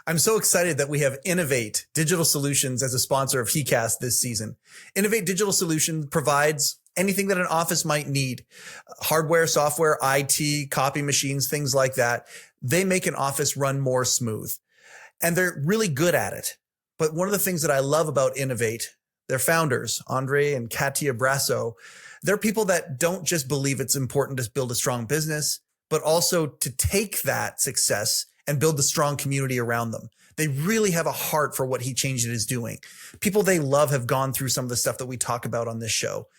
I'm so excited that we have Innovate Digital Solutions as a sponsor of heCast this season. Innovate Digital Solutions provides anything that an office might need: hardware, software, IT, copy machines, things like that. They make an office run more smooth, and they're really good at it. But one of the things that I love about Innovate, their founders, Andre and Katia Brasso, they're people that don't just believe it's important to build a strong business, but also to take that success and build the strong community around them. They really have a heart for what HeChangedIt is doing. People they love have gone through some of the stuff that we talk about on this show.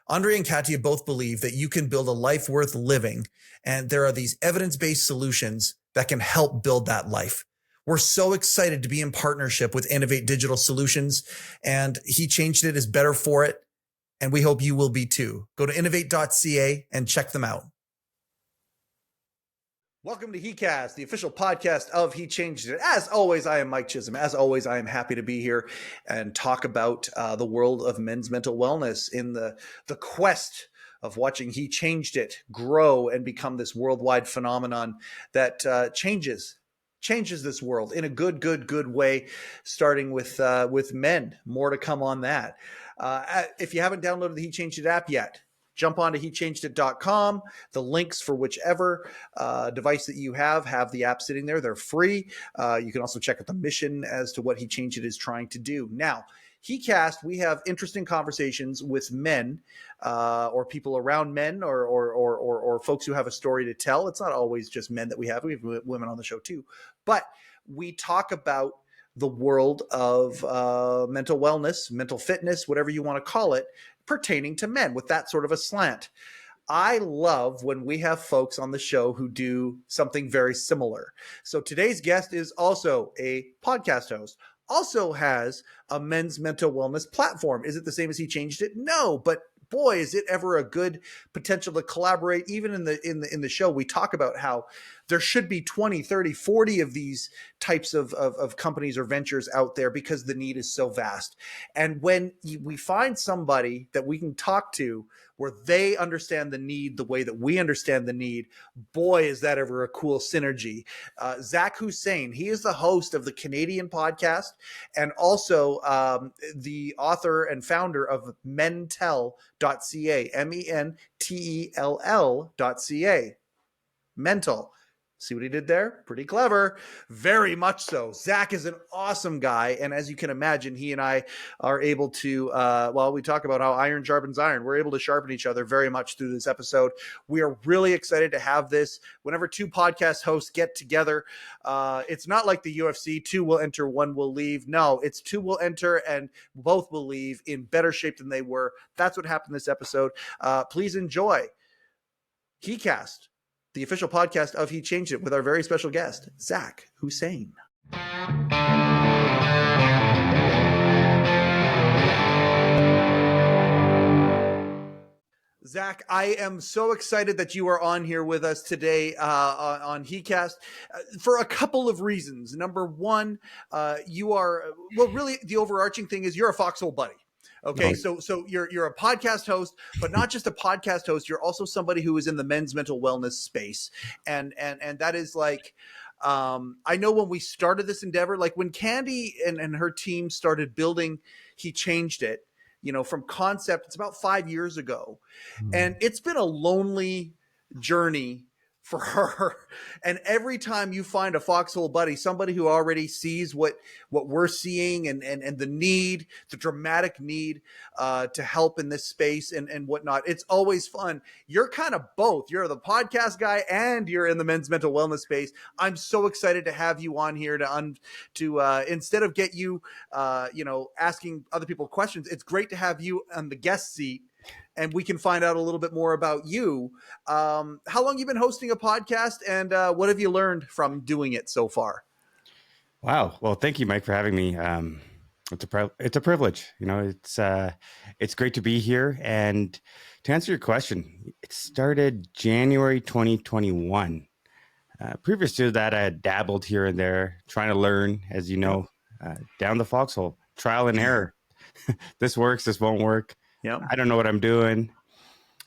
Andre and Katia both believe that you can build a life worth living, and there are these evidence-based solutions that can help build that life. We're so excited to be in partnership with Innovate Digital Solutions, and HeChangedIt is better for it, and we hope you will be too. Go to Innovate.ca and check them out. Welcome to heCast, the official podcast of HeChangedIt. As always, I am Mike Chisholm. As always, I am happy to be here and talk about the world of men's mental wellness in the quest of watching HeChangedIt grow and become this worldwide phenomenon that changes this world in a good way, starting with men. More to come on that. If you haven't downloaded the HeChangedIt app yet, jump onto HeChangedIt.com. The links for whichever device that you have the app sitting there. They're free. You can also check out the mission as to what HeChangedIt is trying to do. Now, heCast, we have interesting conversations with men or people around men or folks who have a story to tell. It's not always just men that we have. We have women on the show too. But we talk about the world of mental wellness, mental fitness, whatever you want to call it, pertaining to men with that sort of a slant. I love when we have folks on the show who do something very similar. So today's guest is also a podcast host, also has a men's mental wellness platform. Is it the same as HeChangedIt? No, but boy, is it ever a good potential to collaborate. Even in the show, we talk about how there should be 20, 30, 40 of these types of companies or ventures out there because the need is so vast. And when we find somebody that we can talk to where they understand the need the way that we understand the need, boy, is that ever a cool synergy. Zak Hussain, he is the host of the Canadian podcast and also the author and founder of MenTELL.ca, MENTELL.ca. MenTELL. See what he did there? Pretty clever. Very much so. Zak is an awesome guy. And as you can imagine, he and I are able to, we talk about how iron sharpens iron. We're able to sharpen each other very much through this episode. We are really excited to have this. Whenever two podcast hosts get together, it's not like the UFC, two will enter, one will leave. No, it's two will enter and both will leave in better shape than they were. That's what happened this episode. Please enjoy heCast, the official podcast of HeChangedIt, with our very special guest, Zak Hussain. Zak, I am so excited that you are on here with us today on heCast for a couple of reasons. Number one, you are, really the overarching thing is you're a foxhole buddy. Okay, so you're a podcast host, but not just a podcast host. You're also somebody who is in the men's mental wellness space, and that is like, I know when we started this endeavor, like when Candy and her team started building HeChangedIt, from concept, it's about 5 years ago, and it's been a lonely journey for her. And every time you find a foxhole buddy, somebody who already sees what we're seeing and the need, the dramatic need to help in this space and whatnot, it's always fun. You're kind of both. You're the podcast guy and you're in the men's mental wellness space. I'm so excited to have you on here to instead of get you, asking other people questions, it's great to have you on the guest seat. And we can find out a little bit more about you. How long have you been hosting a podcast, and what have you learned from doing it so far? Wow. Well, thank you, Mike, for having me. It's a privilege. It's great to be here. And to answer your question, it started January 2021. Previous to that, I had dabbled here and there, trying to learn, as you know, down the foxhole, trial and error. This works, this won't work. Yeah, I don't know what I'm doing.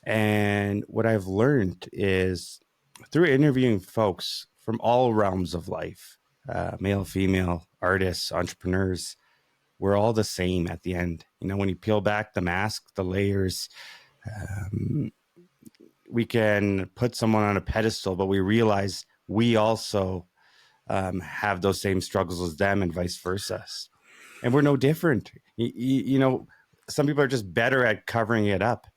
And what I've learned is through interviewing folks from all realms of life, male, female, artists, entrepreneurs, we're all the same at the end. You know, when you peel back the mask, the layers, um, we can put someone on a pedestal, but we realize we also have those same struggles as them and vice versa. And we're no different. You know, some people are just better at covering it up.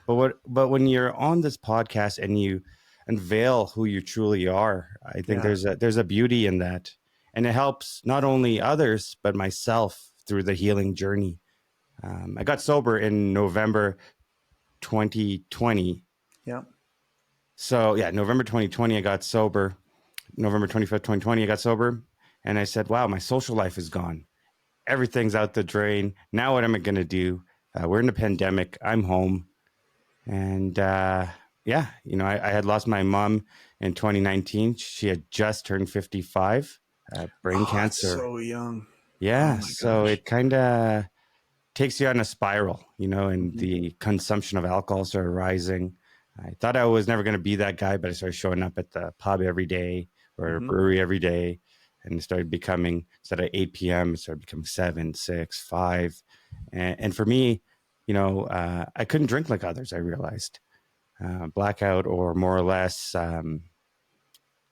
But when you're on this podcast and you unveil who you truly are, I think Yeah. there's a beauty in that, and it helps not only others but myself through the healing journey. I got sober in November 2020. Yeah. So yeah, November 2020, I got sober. November 25th, 2020, I got sober, and I said, "Wow, my social life is gone. Everything's out the drain. Now what am I going to do? We're in a pandemic. I'm home." And yeah, you know, I had lost my mom in 2019. She had just turned 55, brain Oh, it's cancer. so young. Oh Yeah. my So gosh. it kind of takes you on a spiral, you know, and Mhm. the consumption of alcohol started rising. I thought I was never going to be that guy, but I started showing up at the pub every day or Mhm. brewery every day, and it started becoming, instead of 8 p.m., it started becoming 7, 6, 5. And for me, you know, I couldn't drink like others, I realized. Blackout, or more or less,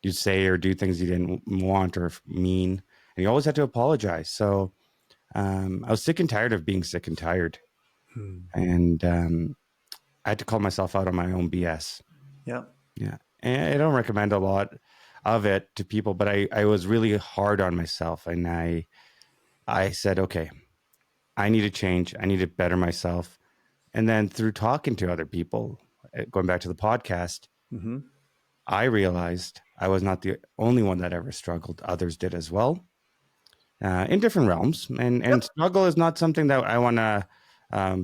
you'd say or do things you didn't want or mean. And you always had to apologize. So I was sick and tired of being sick and tired. Hmm. And I had to call myself out on my own BS. Yeah. Yeah. And I don't recommend a lot of it to people, but I was really hard on myself. And I said, okay, I need to change. I need to better myself. And then through talking to other people, going back to the podcast, Mhm. I realized I was not the only one that ever struggled. Others did as well, in different realms. And Yep. struggle is not something that I want to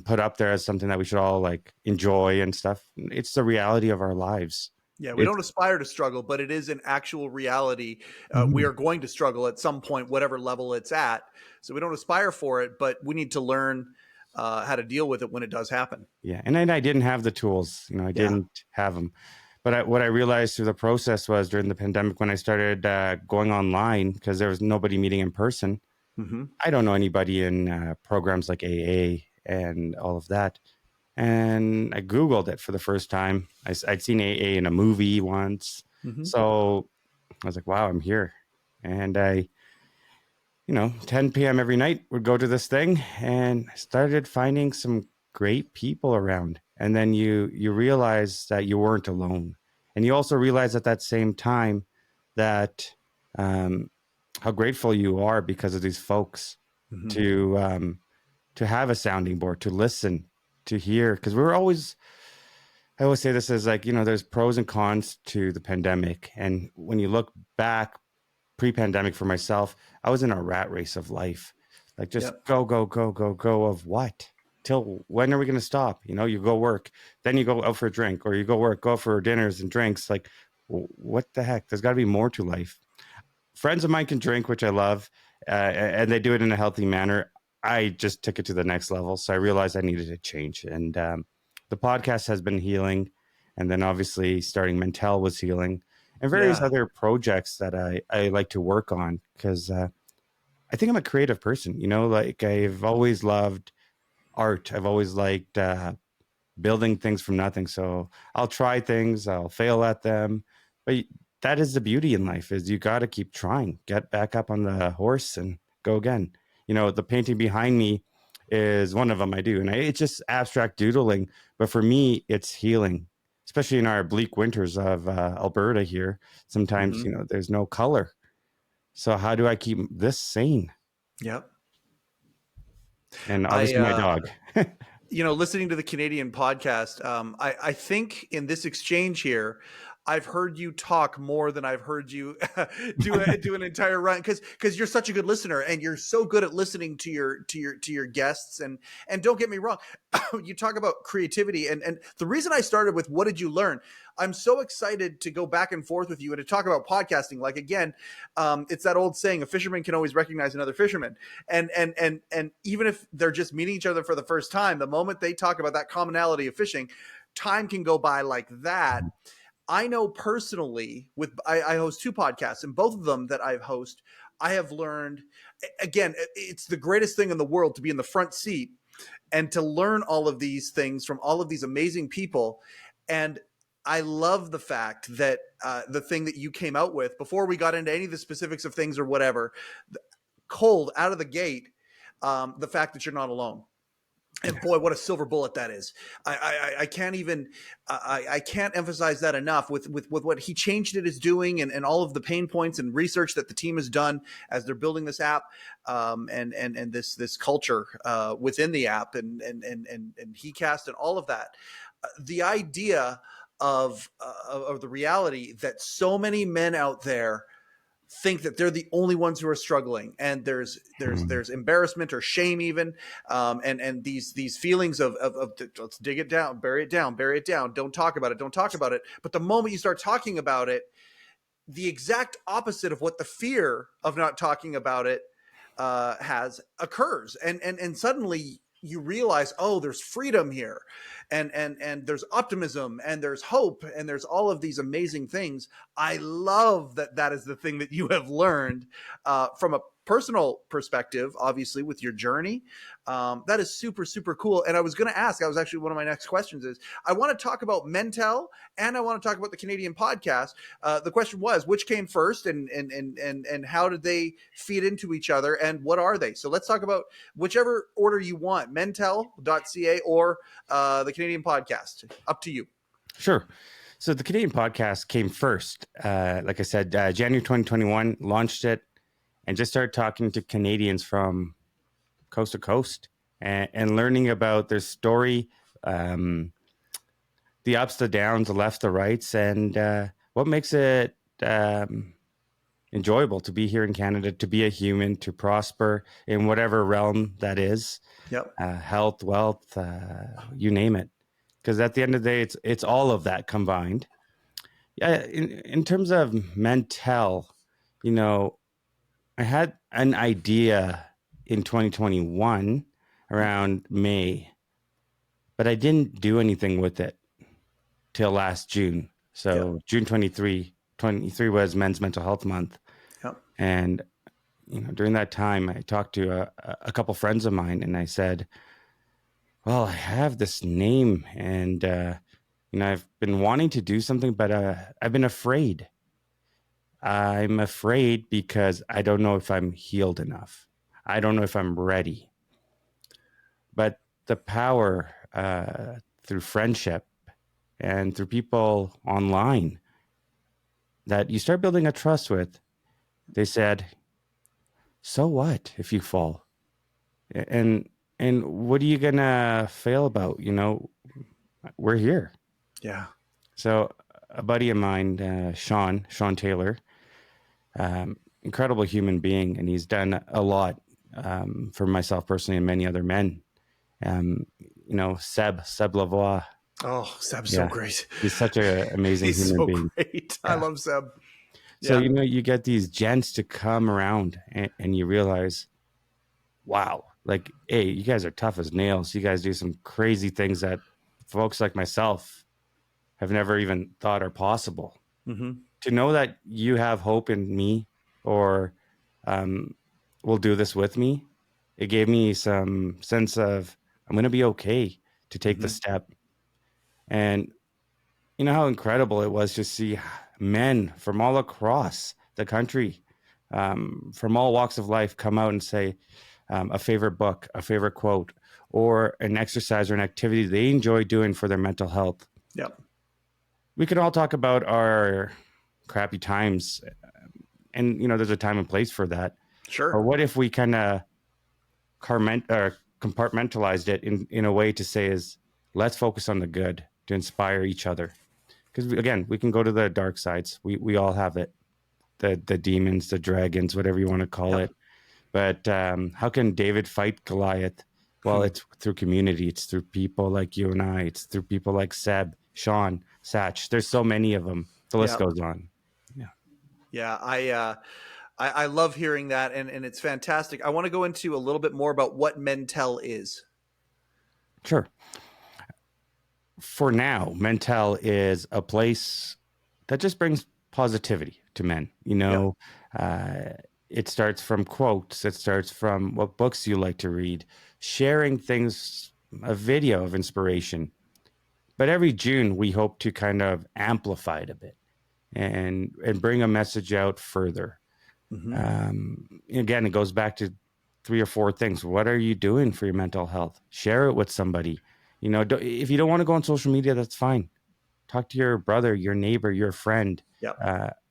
put up there as something that we should all like enjoy and stuff. It's the reality of our lives. Yeah, we It's don't aspire to struggle, but it is an actual reality. We Mhm. are going to struggle at some point, whatever level it's at. So we don't aspire for it, but we need to learn how to deal with it when it does happen. Yeah, and then I didn't have the tools. You know, I Yeah. didn't have them. But what I realized through the process was during the pandemic when I started going online because there was nobody meeting in person. Hmm. I don't know anybody in programs like AA and all of that. And I Googled it for the first time. I'd seen AA in a movie once. Hmm. So I was like, wow, I'm here. And I, you know, 10 p.m. every night would go to this thing and I started finding some great people around. And then you realize that you weren't alone. And you also realize at that same time that um, how grateful you are because of these folks Hmm. to to have a sounding board, to listen, to hear. Because we were always, I always say this as like, you know, there's pros and cons to the pandemic. And when you look back pre-pandemic for myself, I was in a rat race of life. Like just Yep. go, go, go, go, go of what? Till when are we going to stop? You know, you go work, then you go out for a drink, or you go work, go for dinners and drinks. Like, what the heck? There's got to be more to life. Friends of mine can drink, which I love, and they do it in a healthy manner. I just took it to the next level. So I realized I needed to change. And the podcast has been healing. And then obviously starting MenTELL was healing and various Yeah. other projects that I like to work on because I think I'm a creative person. You know, like I've always loved art. I've always liked building things from nothing. So I'll try things, I'll fail at them, but that is the beauty in life is you got to keep trying, get back up on the horse and go again. You know, the painting behind me is one of them I do. And it's just abstract doodling. But for me, it's healing, especially in our bleak winters of Alberta here. Sometimes, Hmm. you know, there's no color. So how do I keep this sane? Yep. And I obviously my dog. listening to the Canadian podcast, I think in this exchange here, I've heard you talk more than I've heard you do an entire run because you're such a good listener and you're so good at listening to your guests and don't get me wrong, you talk about creativity and the reason I started with what did you learn? I'm so excited to go back and forth with you and to talk about podcasting. Like again, it's that old saying: a fisherman can always recognize another fisherman. And even if they're just meeting each other for the first time, the moment they talk about that commonality of fishing, time can go by like that. I know personally I host 2 podcasts, and both of them that I've hosted, I have learned, again, it's the greatest thing in the world to be in the front seat and to learn all of these things from all of these amazing people. And I love the fact that the thing that you came out with before we got into any of the specifics of things or whatever, cold out of the gate, the fact that you're not alone. And boy, what a silver bullet that is! I can't even I can't emphasize that enough with what HeChangedIt is doing, and all of the pain points and research that the team has done as they're building this app, and this culture within the app, and heCast and all of that. The idea of the reality that so many men out there think that they're the only ones who are struggling, and there's embarrassment or shame even, and these feelings of let's dig it down, bury it down, don't talk about it. But the moment you start talking about it, the exact opposite of what the fear of not talking about it has occurs, and suddenly you realize, oh, there's freedom here, and there's optimism, and there's hope, and there's all of these amazing things. I love that is the thing that you have learned from a personal perspective, obviously with your journey. That is super, super cool. And I was going to ask, I was actually, one of my next questions is, I want to talk about MenTELL, and I want to talk about the Canadian podcast. The question was, which came first, and how did they feed into each other, and what are they? So let's talk about whichever order you want, MenTELL.ca or the Canadian podcast. Up to you. Sure. So the Canadian podcast came first. Like I said, January 2021, launched it, and just started talking to Canadians from coast to coast, and learning about their story, the ups, the downs, the lefts, the rights, and what makes it enjoyable to be here in Canada, to be a human, to prosper in whatever realm that is. Yep. Health, wealth, you name it. Because at the end of the day, it's all of that combined. Yeah, in terms of MenTELL, I had an idea in 2021 around May, but I didn't do anything with it till last June. So Yep. June 23 was Men's Mental Health Month. Yep. And, during that time, I talked to a couple friends of mine, and I said, well, I have this name, and, I've been wanting to do something, but I've been afraid. I'm afraid because I don't know if I'm healed enough. I don't know if I'm ready. But the power through friendship and through people online that you start building a trust with, they said, so what if you fall? And what are you gonna fail about? We're here. Yeah. So a buddy of mine, Sean Taylor, incredible human being, and he's done a lot for myself personally and many other men. Seb Lavoie. Oh, Seb's so great. He's such an amazing He's human so being. great. Yeah. I love Seb. So, Yeah. you get these gents to come around, and you realize, wow, like, hey, you guys are tough as nails. You guys do some crazy things that folks like myself have never even thought are possible. Mm-hmm. To know that you have hope in me, or will do this with me, it gave me some sense of I'm going to be okay to take the step. And you know how incredible it was to see men from all across the country, from all walks of life, come out and say a favorite book, a favorite quote, or an exercise or an activity they enjoy doing for their mental health. Yep. We can all talk about our crappy times, and there's a time and place for that. Sure. Or what if we kind of compartmentalized it in a way to say is, let's focus on the good to inspire each other. Because again, we can go to the dark sides. We all have it, the demons, the dragons, whatever you want to call it. But how can David fight Goliath? Well, it's through community. It's through people like you and I. It's through people like Seb, Sean, Satch. There's so many of them. The list goes on. Yeah. I love hearing that, and it's fantastic. I want to go into a little bit more about what MenTELL is. Sure. For now, MenTELL is a place that just brings positivity to men. Yep. Uh, it starts from quotes. It starts from what books you like to read, sharing things, a video of inspiration. But every June, we hope to kind of amplify it a bit and bring a message out further. Mm-hmm. Again, it goes back to 3 or 4 things. What are you doing for your mental health? Share it with somebody. If you don't want to go on social media, that's fine. Talk to your brother, your neighbor, your friend. Yep.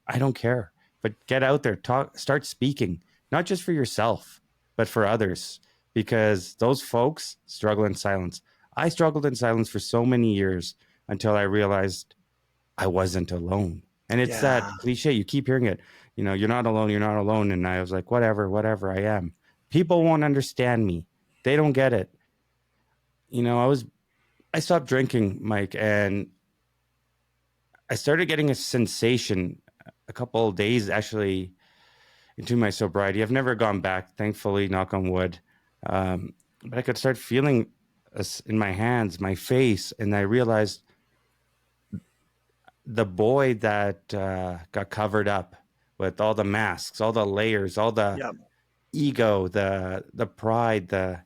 I don't care, but get out there, start speaking, not just for yourself, but for others, because those folks struggle in silence. I struggled in silence for so many years until I realized I wasn't alone. And it's that Yeah. cliche. You keep hearing it, you're not alone. You're not alone. And I was like, whatever, I am. People won't understand me. They don't get it. I stopped drinking, Mike, and I started getting a sensation a couple of days actually into my sobriety. I've never gone back, thankfully, knock on wood. But I could start feeling this in my hands, my face, and I realized the boy that got covered up with all the masks, all the layers, all the Yep. ego, the pride, the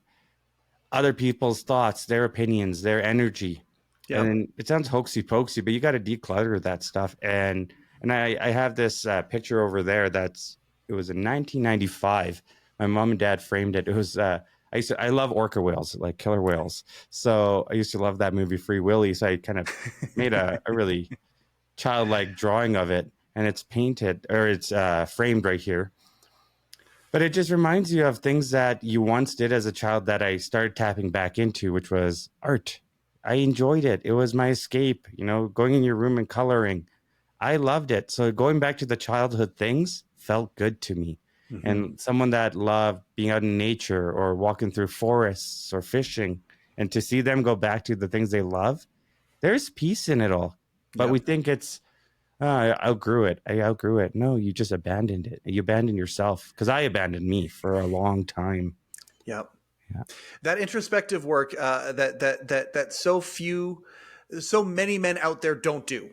other people's thoughts, their opinions, their energy. Yep. And it sounds hoaxy pokesy, but you got to declutter that stuff. And I have this picture over there it was in 1995. My mom and dad framed it. It was I love orca whales, like killer whales. So I used to love that movie Free Willy. So I kind of made a really childlike drawing of it, and it's painted or it's framed right here. But it just reminds you of things that you once did as a child that I started tapping back into, which was art. I enjoyed it. It was my escape, going in your room and coloring. I loved it. So going back to the childhood things felt good to me. Mm-hmm. And someone that loved being out in nature or walking through forests or fishing, and to see them go back to the things they love, there's peace in it all. But we Yep. think it's I outgrew it. I outgrew it. No, you just abandoned it. You abandoned yourself, because I abandoned me for a long time. Yep. Yeah. That introspective work that so many men out there don't do.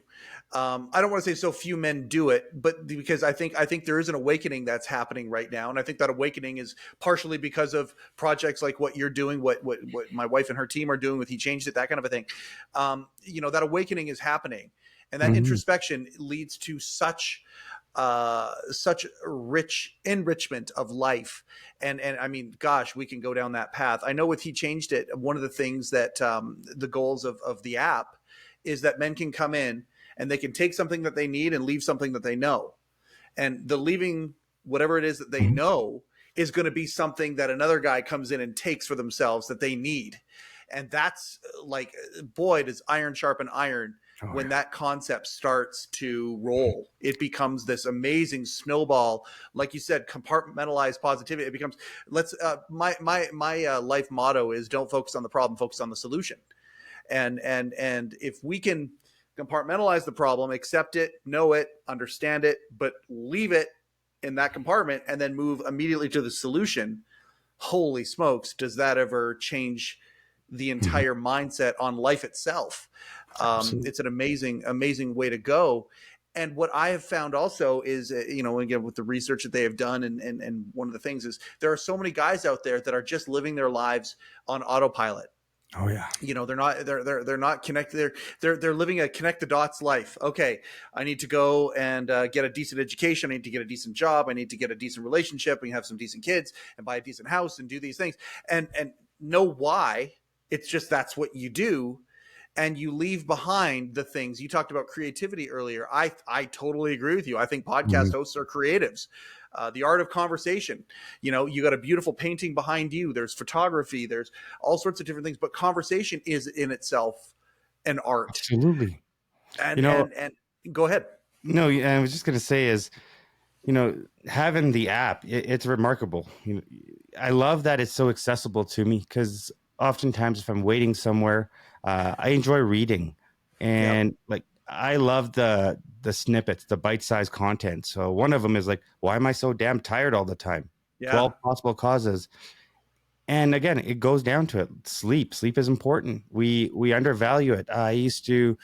I don't want to say so few men do it, but because I think there is an awakening that's happening right now, and I think that awakening is partially because of projects like what you're doing, what my wife and her team are doing with HeChangedIt, that kind of a thing. That awakening is happening, and that Mm-hmm. introspection leads to such rich enrichment of life. And I mean, gosh, we can go down that path. I know with HeChangedIt, one of the things that the goals of the app is that men can come in and they can take something that they need and leave something that they know. And the leaving whatever it is that they Mm-hmm. know is going to be something that another guy comes in and takes for themselves that they need. And that's like, boy, does iron sharpen iron. Oh, When yeah. that concept starts to roll, it becomes this amazing snowball. Like you said, compartmentalized positivity. It becomes my life motto is don't focus on the problem, focus on the solution. And if we can compartmentalize the problem, accept it, know it, understand it, but leave it in that compartment and then move immediately to the solution, holy smokes, does that ever change the Mm-hmm. entire mindset on life itself? Absolutely. It's an amazing way to go. And what I have found also is, again, with the research that they have done, and one of the things is there are so many guys out there that are just living their lives on autopilot. Oh, yeah. They're not connected. They're living a connect the dots life. Okay, I need to go and get a decent education. I need to get a decent job. I need to get a decent relationship and have some decent kids and buy a decent house and do these things and know why. It's just that's what you do, and you leave behind the things you talked about. Creativity earlier. I totally agree with you. I think Mm-hmm. podcast hosts are creatives. The art of conversation. You got a beautiful painting behind you. There's photography. There's all sorts of different things, but conversation is in itself an art. Absolutely. And You know, and go ahead. no, I was just going to say is, having the app, it's remarkable. I love that it's so accessible to me, because oftentimes if I'm waiting somewhere, I enjoy reading, Yep. and like I love the snippets, the bite-sized content. So one of them is like, why am I so damn tired all the time? Yeah. 12 possible causes. And again, it goes down to it. Sleep is important. We undervalue it. I used to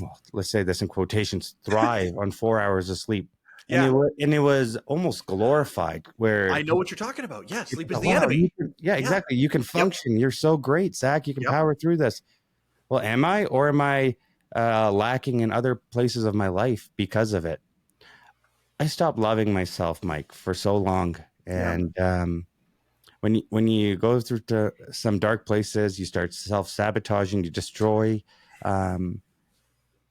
well, let's say this in quotations, thrive on 4 hours of sleep. Yeah, And it was almost glorified where I know what you're talking about. Yeah, people sleep is thought, the wow, enemy. yeah, Yeah. exactly. You can Yep. function. You're so great, Zach. You can Yep. power through this. Well, am I, or am I lacking in other places of my life because of it? I stopped loving myself, Mike, for so long. Yeah. And when you go through to some dark places, you start self-sabotaging, you destroy um,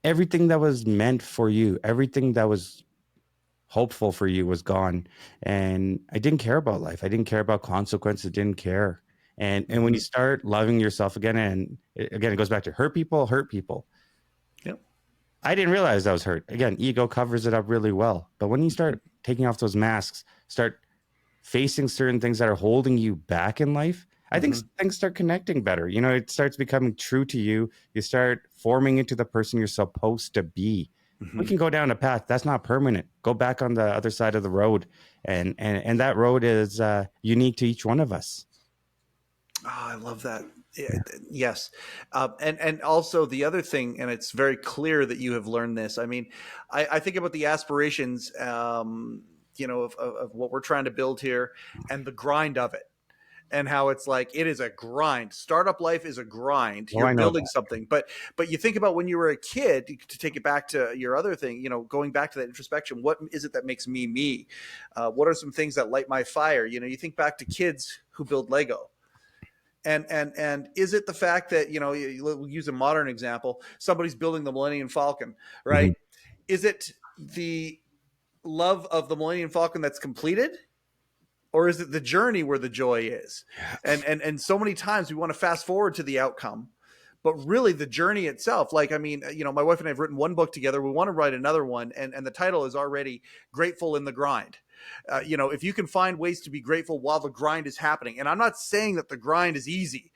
everything that was meant for you, everything that was hopeful for you was gone. And I didn't care about life. I didn't care about consequences. I didn't care. And when you Hmm. start loving yourself again, and again, it goes back to hurt people, hurt people. Yep. I didn't realize I was hurt. Again, ego covers it up really well. But when you start taking off those masks, start facing certain things that are holding you back in life, I think Hmm. things start connecting better. You know, it starts becoming true to you. You start forming into the person you're supposed to be. We Hmm. can go down a path that's not permanent. Go back on the other side of the road, and that road is unique to each one of us. Oh, I love that. Yeah. Yes, and also the other thing, and it's very clear that you have learned this. I mean, I think about the aspirations, of what we're trying to build here, and the grind of it, and how it's like it is a grind. Startup life is a grind. Oh, You're I know building that. something, but you think about when you were a kid. To take it back to your other thing, going back to that introspection. What is it that makes me me? What are some things that light my fire? You think back to kids who build Lego. And is it the fact that we'll use a modern example, somebody's building the Millennium Falcon, Mhm. right? Is it the love of the Millennium Falcon that's completed, or is it the journey where the joy is? And so many times we want to fast forward to the outcome, but really the journey itself. Like, I mean, my wife and I have written one book together. We want to write another one, and the title is already Grateful in the Grind. If you can find ways to be grateful while the grind is happening, and I'm not saying that the grind is easy.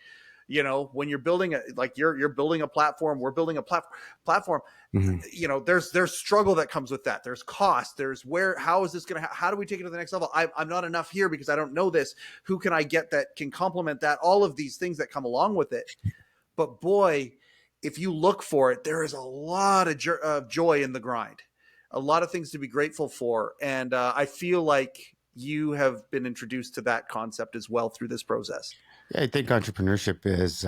When you're building you're building a platform, we're building a platform. Mhm. There's struggle that comes with that. There's cost. There's how is this going to, how do we take it to the next level? I'm not enough here because I don't know this. Who can I get that can complement that? All of these things that come along with it. But boy, if you look for it, there is a lot of joy in the grind, a lot of things to be grateful for. And I feel like you have been introduced to that concept as well through this process. Yeah, I think entrepreneurship is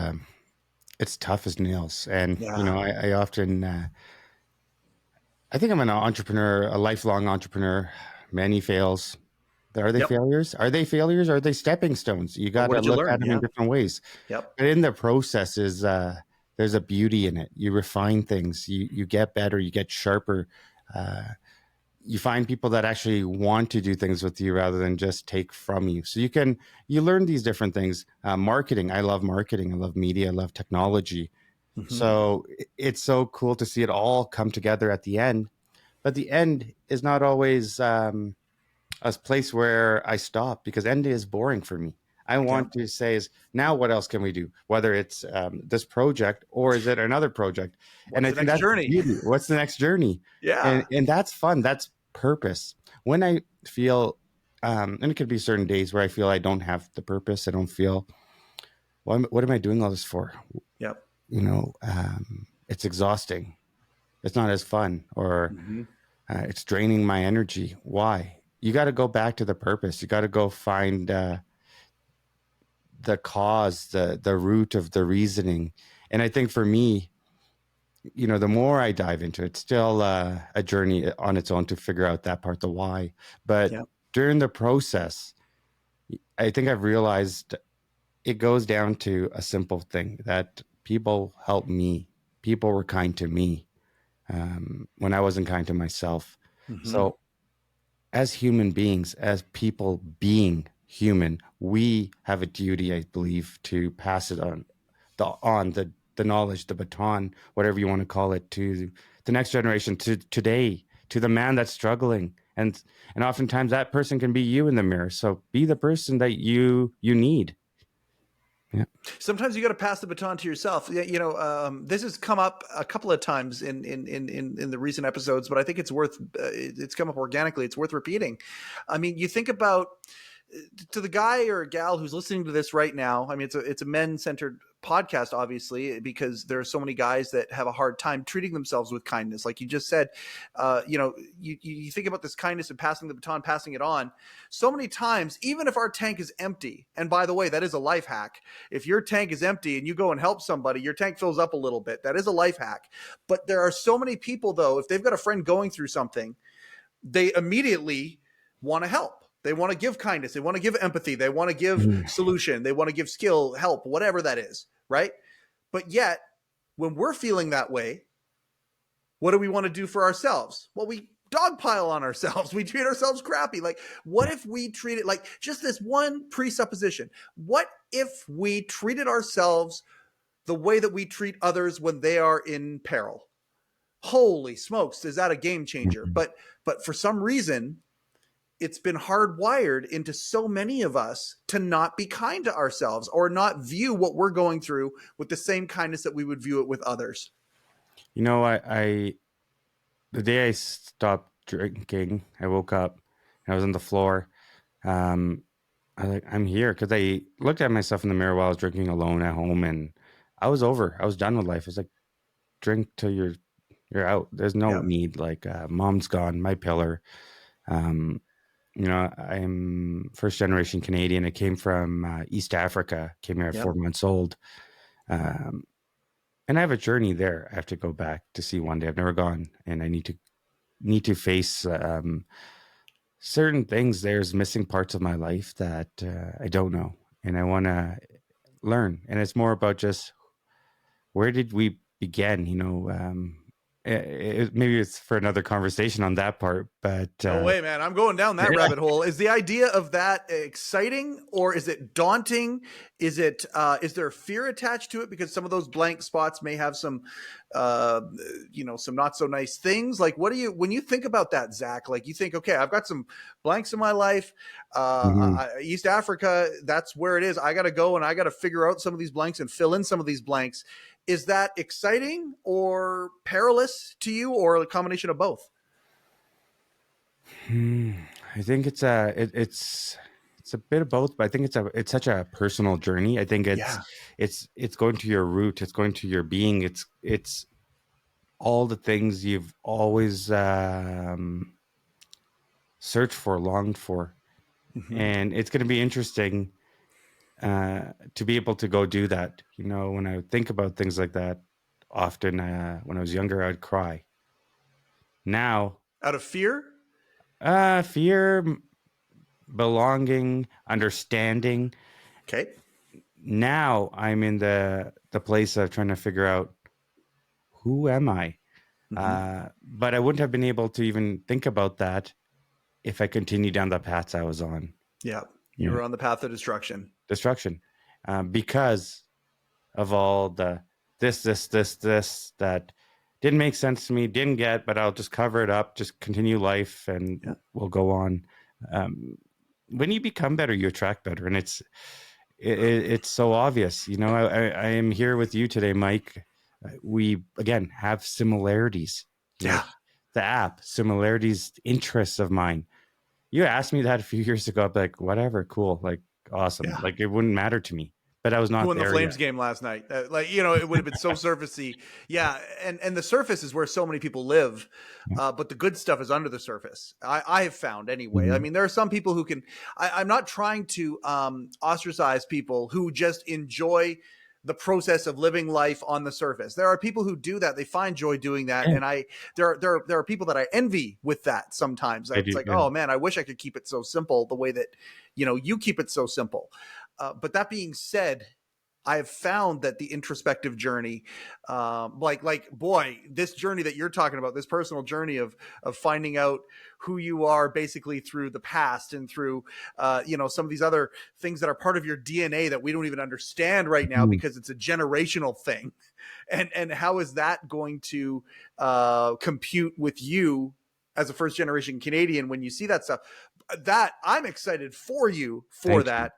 it's tough as nails, and Yeah. I often I think I'm an entrepreneur, a lifelong entrepreneur. Many fails. Are they Yep. failures? Are they failures? Or are they stepping stones? You But got what to did you look learn? at them in Yeah. different ways. Yep. But in the process is there's a beauty in it. You refine things. You get better. You get sharper. Uh, you find people that actually want to do things with you rather than just take from you. So you learn these different things. Marketing. I love marketing. I love media. I love technology. Hmm. So it's so cool to see it all come together at the end. But the end is not always a place where I stop because end is boring for me. I Yep. want to say is now what else can we do? Whether it's this project or is it another project? And What's I the think next that's the journey? beauty. What's the next journey? Yeah. And that's fun. That's purpose. When I feel, and it could be certain days where I feel I don't have the purpose. I don't feel, what am I doing all this for? Yep. It's exhausting. It's not as fun, or Hmm. it's draining my energy. Why? You got to go back to the purpose. You got to go find the cause, the root of the reasoning. And I think for me, the more I dive into it, it's still a journey on its own to figure out that part, the why. But Yep. during the process, I think I've realized it goes down to a simple thing that people helped me. People were kind to me when I wasn't kind to myself. Hmm. So as human beings, as people being human, we have a duty, I believe, to pass it on, the knowledge, the baton, whatever you want to call it, to the next generation, to today, to the man that's struggling, and oftentimes that person can be you in the mirror. So be the person that you need. Yeah. Sometimes you got to pass the baton to yourself. Yeah, this has come up a couple of times in the recent episodes, but I think it's worth. It's come up organically. It's worth repeating. I mean, you think about to the guy or gal who's listening to this right now. I mean, it's a men centered podcast, obviously, because there are so many guys that have a hard time treating themselves with kindness. Like you just said, you think about this kindness and passing the baton, passing it on. So many times, even if our tank is empty, and by the way, that is a life hack. If your tank is empty and you go and help somebody, your tank fills up a little bit. That is a life hack. But there are so many people, though, if they've got a friend going through something, they immediately want to help. They want to give kindness. They want to give empathy. They want to give solution. They want to give skill, help, whatever that is, right? But yet, when we're feeling that way, what do we want to do for ourselves? Well, we dogpile on ourselves. We treat ourselves crappy. Like, what if we treat it like just this one presupposition? What if we treated ourselves the way that we treat others when they are in peril? Holy smokes, is that a game changer? But for some reason, it's been hardwired into so many of us to not be kind to ourselves or not view what we're going through with the same kindness that we would view it with others. You know, I the day I stopped drinking, I woke up and I was on the floor. I was like, I'm here, because I looked at myself in the mirror while I was drinking alone at home, and I was over. I was done with life. I was like, drink till you're out. There's no need. Like, mom's gone, my pillar. I'm first generation Canadian. I came from East Africa, came here at 4 months old. And I have a journey there. I have to go back to see one day. I've never gone, and I need to face certain things. There's missing parts of my life that I don't know, and I want to learn. And it's more about just, where did we begin? Maybe it's for another conversation on that part, but no way, man. I'm going down that rabbit hole. Is the idea of that exciting, or is it daunting? Is there fear attached to it because some of those blank spots may have some not so nice things? Like, when you think about that, Zach, like, you think, okay, I've got some blanks in my life. East Africa, that's where it is. I got to go and I got to figure out some of these blanks and fill in some of these blanks. Is that exciting or perilous to you, or a combination of both? I think it's a bit of both, but I think it's such a personal journey. I think it's going to your root, it's going to your being, it's all the things you've always searched for, longed for, and it's going to be interesting to be able to go do that. When I think about things like that, often when I was younger, I'd cry. Now, out of fear, belonging, understanding. Okay. Now I'm in the place of trying to figure out, who am I? But I wouldn't have been able to even think about that if I continued down the paths I was on. Yeah. You were on the path of destruction. Because of all the this that didn't make sense to me, didn't get, but I'll just cover it up, just continue life, and we'll go on. When you become better, you attract better, and it's so obvious. I am here with you today, Mike. We again have similarities. Yeah. The app, similarities, interests of mine. You asked me that a few years ago, I'd be like, whatever, cool, like, awesome. Yeah. Like, it wouldn't matter to me, but I was not there won the Flames yet. game last night. It would have been so surfacey. Yeah. And the surface is where so many people live. But the good stuff is under the surface. I have found anyway. I mean, there are some people who can, I'm not trying to ostracize people who just enjoy the process of living life on the surface. There are people who do that. They find joy doing that. Yeah. And there are people that I envy with that sometimes. It's like, oh man, I wish I could keep it so simple the way that, you keep it so simple. But that being said, I have found that the introspective journey, boy, this journey that you're talking about, this personal journey of finding out who you are basically through the past and through, some of these other things that are part of your DNA that we don't even understand right now because it's a generational thing. And how is that going to compute with you as a first generation Canadian when you see that stuff? That I'm excited for you for that,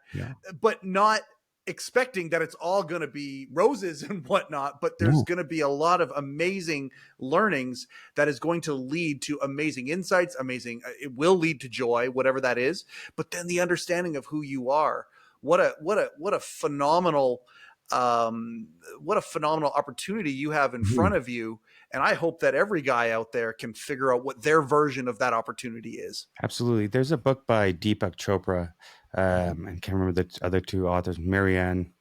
but not expecting that it's all going to be roses and whatnot, but there's going to be a lot of amazing learnings that is going to lead to amazing insights, it will lead to joy, whatever that is. But then the understanding of who you are, what a phenomenal what a phenomenal opportunity you have in Mhm. front of you. And I hope that every guy out there can figure out what their version of that opportunity is. Absolutely. There's a book by Deepak Chopra, and can't remember the other two authors, Marianne.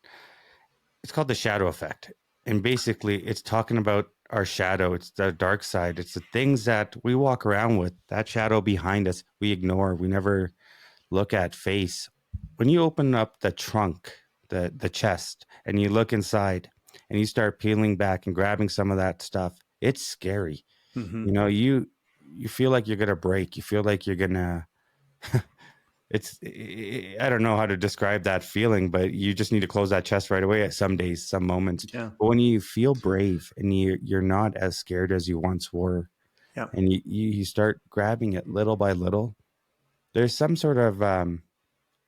It's called The Shadow Effect. And basically, it's talking about our shadow. It's the dark side. It's the things that we walk around with, that shadow behind us, we ignore. We never look at face. When you open up the trunk, the chest, and you look inside and you start peeling back and grabbing some of that stuff, it's scary. Mm-hmm. You know, you feel like you're gonna break. You feel like you're gonna it's I don't know how to describe that feeling, but you just need to close that chest right away at some days, some moments. Yeah. But when you feel brave and you're not as scared as you once were, Yeah. and you start grabbing it little by little, there's some sort of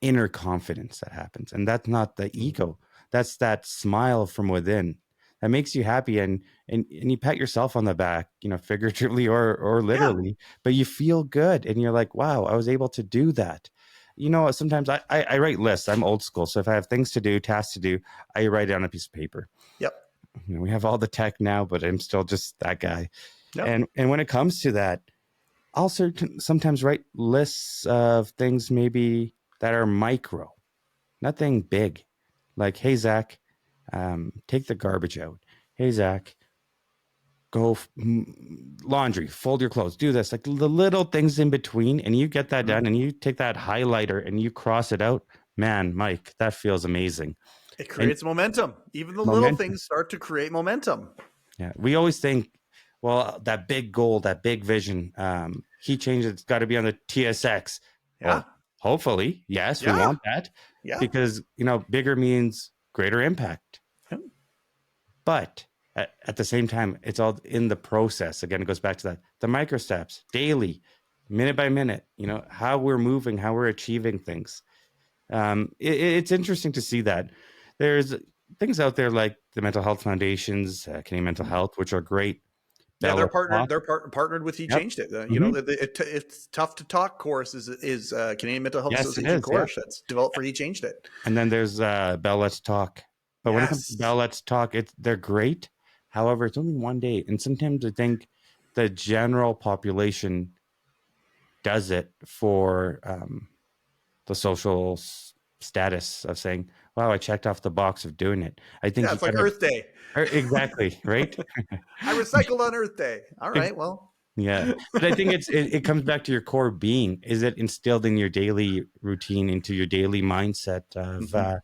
inner confidence that happens, and that's not the ego. That's that smile from within that makes you happy, and you pat yourself on the back, you know, figuratively or Yeah. literally, but you feel good and you're like, wow, I was able to do that. You know, sometimes I write lists. I'm old school, so if I have things to do, tasks to do, I write it on a piece of paper. Yep. You know, we have all the tech now, but I'm still just that guy. Yep. And when it comes to that, I'll sometimes write lists of things maybe that are micro, nothing big. Like, hey, Zach, take the garbage out. Hey, Zach, go laundry, fold your clothes, do this. Like the little things in between. And you get that Mhm. done and you take that highlighter and you cross it out. Man, Mike, that feels amazing. It And creates momentum. Even the little momentum. things start to create momentum. Yeah. We always think, well, that big goal, that big vision, he changed it's got to be on the TSX. Yeah. Well, hopefully, yes, we Yeah. want that Yeah. because, you know, bigger means greater impact. Yeah. But at the same time, it's all in the process. Again, it goes back to that the micro steps, daily, minute by minute, you know, how we're moving, how we're achieving things. It's interesting to see that. There's things out there like the mental health foundations, Canadian Mental Health, which are great. Yeah, Bell they're Let's partnered. Talk. They're partnered with Yep. HeChangedIt. Hmm. It's tough to talk course is Canadian Mental Health Yes, it Association is. Yeah. course that's developed for HeChangedIt. And then there's Bell Let's Talk. But when it comes to Yes. Bell Let's Talk, they're great. However, it's only one day. And sometimes I think the general population does it for the social status of saying, wow, I checked off the box of doing it. I think Yeah, you it's like gotta Earth Day. exactly, right? I recycled on Earth Day. All right. Well. Yeah. But I think it comes back to your core being. Is it instilled in your daily routine, into your daily mindset of Mhm.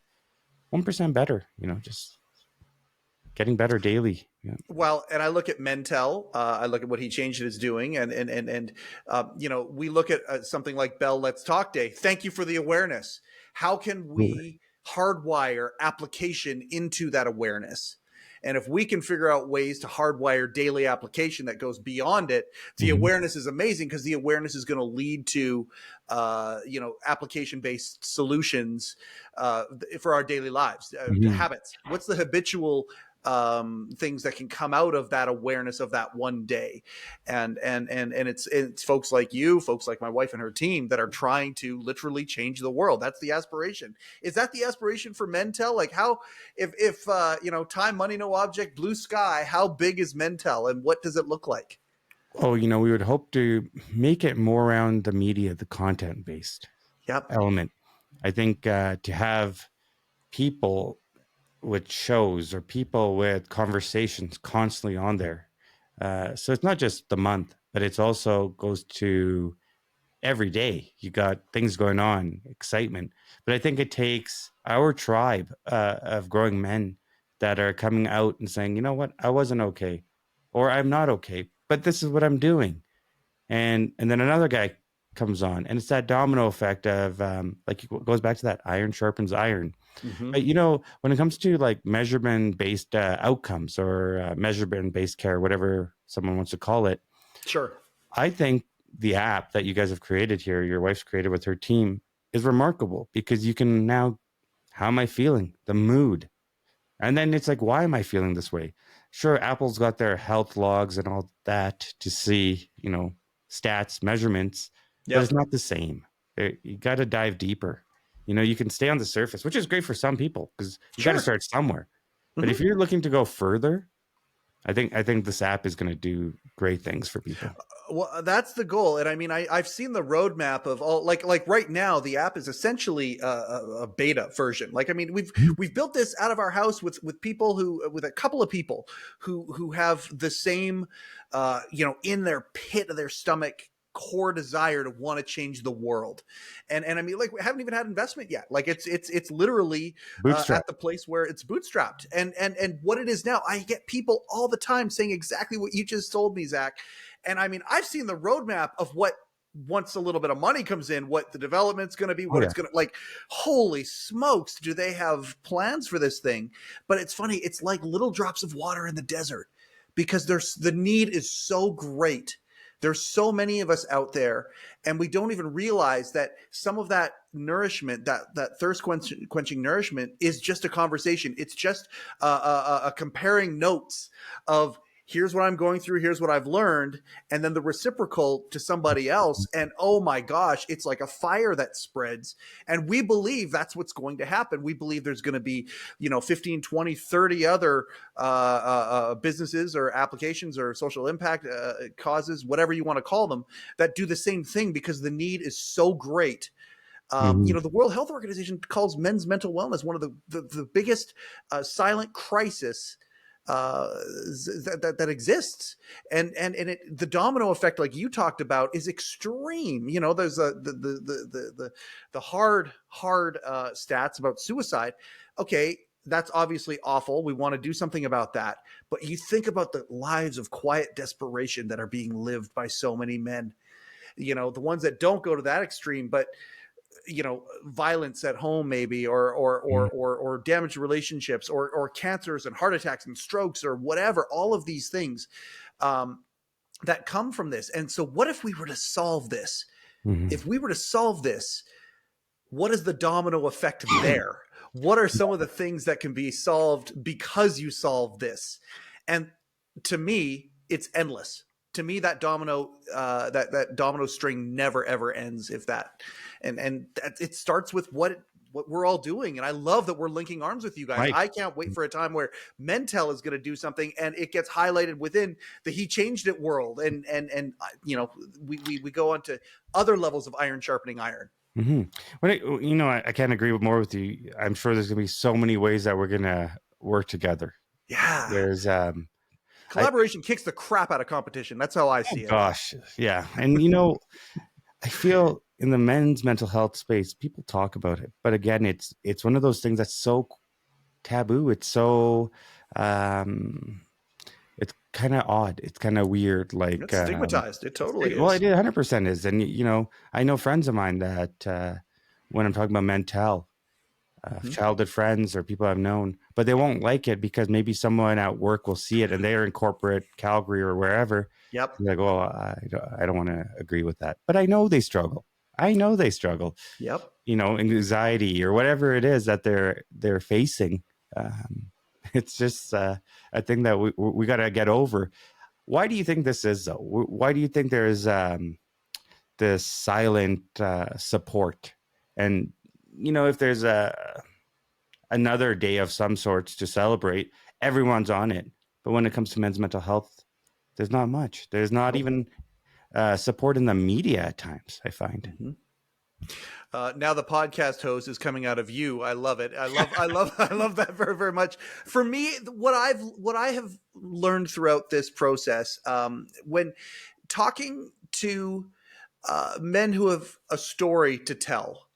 1% better, you know, just getting better daily. Yeah. Well, and I look at MenTELL. I look at what HeChangedIt is doing, and you know, we look at something like Bell Let's Talk Day. Thank you for the awareness. How can we hardwire application into that awareness? And if we can figure out ways to hardwire daily application that goes beyond it, the Mm-hmm. awareness is amazing because the awareness is going to lead to, you know, application-based solutions for our daily lives, Mm-hmm. habits. What's the habitual things that can come out of that awareness of that one day, and it's folks like you, folks like my wife and her team that are trying to literally change the world. That's the aspiration. Is that the aspiration for MenTELL? Like, how, if you know, time, money, no object, blue sky, how big is MenTELL and what does it look like? Oh, you know, we would hope to make it more around the media, the content based Yep. element. I think to have people with shows or people with conversations constantly on there. So it's not just the month, but it's also goes to every day. You got things going on, excitement. But I think it takes our tribe of growing men that are coming out and saying, you know what, I wasn't okay, or I'm not okay, but this is what I'm doing. And then another guy comes on, and it's that domino effect of like it goes back to that iron sharpens iron. Mm-hmm. But you know, when it comes to like measurement based outcomes or measurement based care, whatever someone wants to call it, Sure. I think the app that you guys have created here, your wife's created with her team, is remarkable because you can now, how am I feeling? The mood. And then it's like, why am I feeling this way? Sure, Apple's got their health logs and all that to see, you know, stats, measurements, but it's Yep. not the same. You got to dive deeper. You know, you can stay on the surface, which is great for some people because you got to Sure. start somewhere. But Mhm. if you're looking to go further, I think this app is going to do great things for people. Well, that's the goal, and I mean, I've seen the roadmap of all. Like right now, the app is essentially a beta version. Like, I mean, Mhm. we've built this out of our house with people with a couple of people who have the same, in their pit of their stomach, core desire to want to change the world. And I mean, like, we haven't even had investment yet. Like, it's literally Bootstrap. at the place where it's bootstrapped. And what it is now, I get people all the time saying exactly what you just told me, Zach. And I mean, I've seen the roadmap of what, once a little bit of money comes in, what the development's going to be, Oh what yeah. it's going to, like, holy smokes, do they have plans for this thing? But it's funny, it's like little drops of water in the desert, because the need is so great. There's so many of us out there, and we don't even realize that some of that nourishment, that thirst quenching nourishment, is just a conversation. It's just a comparing notes of, here's what I'm going through, here's what I've learned, and then the reciprocal to somebody else. And oh my gosh, it's like a fire that spreads. And we believe that's what's going to happen. We believe there's going to be, 15, 20, 30 other businesses or applications or social impact causes, whatever you want to call them, that do the same thing, because the need is so great. Mhm. The World Health Organization calls men's mental wellness one of the biggest silent crisis that exists, and the domino effect, like you talked about, is extreme. There's the hard stats about suicide. Okay, that's obviously awful. We want to do something about that. But you think about the lives of quiet desperation that are being lived by so many men. The ones that don't go to that extreme, but violence at home, maybe, or damaged relationships, or cancers and heart attacks and strokes, or whatever, all of these things that come from this. And so what if we were to solve this? Mhm. If we were to solve this, what is the domino effect there? What are some of the things that can be solved because you solve this? And to me, it's endless. To me, that domino string never ever ends. If that, and that, it starts with what we're all doing. And I love that we're linking arms with you guys. Mike. I can't wait for a time where MenTELL is going to do something, and it gets highlighted within the He Changed It world, and we go on to other levels of iron sharpening iron. Mm-hmm. I can't agree more with you. I'm sure there's going to be so many ways that we're going to work together. Yeah. There's, I, Collaboration kicks the crap out of competition. That's how I oh see it. gosh, yeah. And, I feel in the men's mental health space, people talk about it, but again, it's one of those things that's so taboo. It's so, um, it's kind of odd. It's kind of weird. Like, It's stigmatized. It totally well, is. it 100% is. And, I know friends of mine that, when I'm talking about mental, Mhm. childhood friends or people I've known, but they won't like it because maybe someone at work will see it and they are in corporate Calgary or wherever. Yep. They're like, well, I don't want to agree with that, but I know they struggle. I know they struggle, Yep. Anxiety or whatever it is that they're facing. Um, it's just a thing that we got to get over. Why do you think this is though? Why do you think there's this silent support? And if there's another day of some sorts to celebrate, everyone's on it. But when it comes to men's mental health, there's not much. There's not Nope. even support in the media at times, I find. Mm-hmm. Now the podcast host is coming out of you. I love it. I love that very, very much. For me, what I have learned throughout this process, when talking to men who have a story to tell,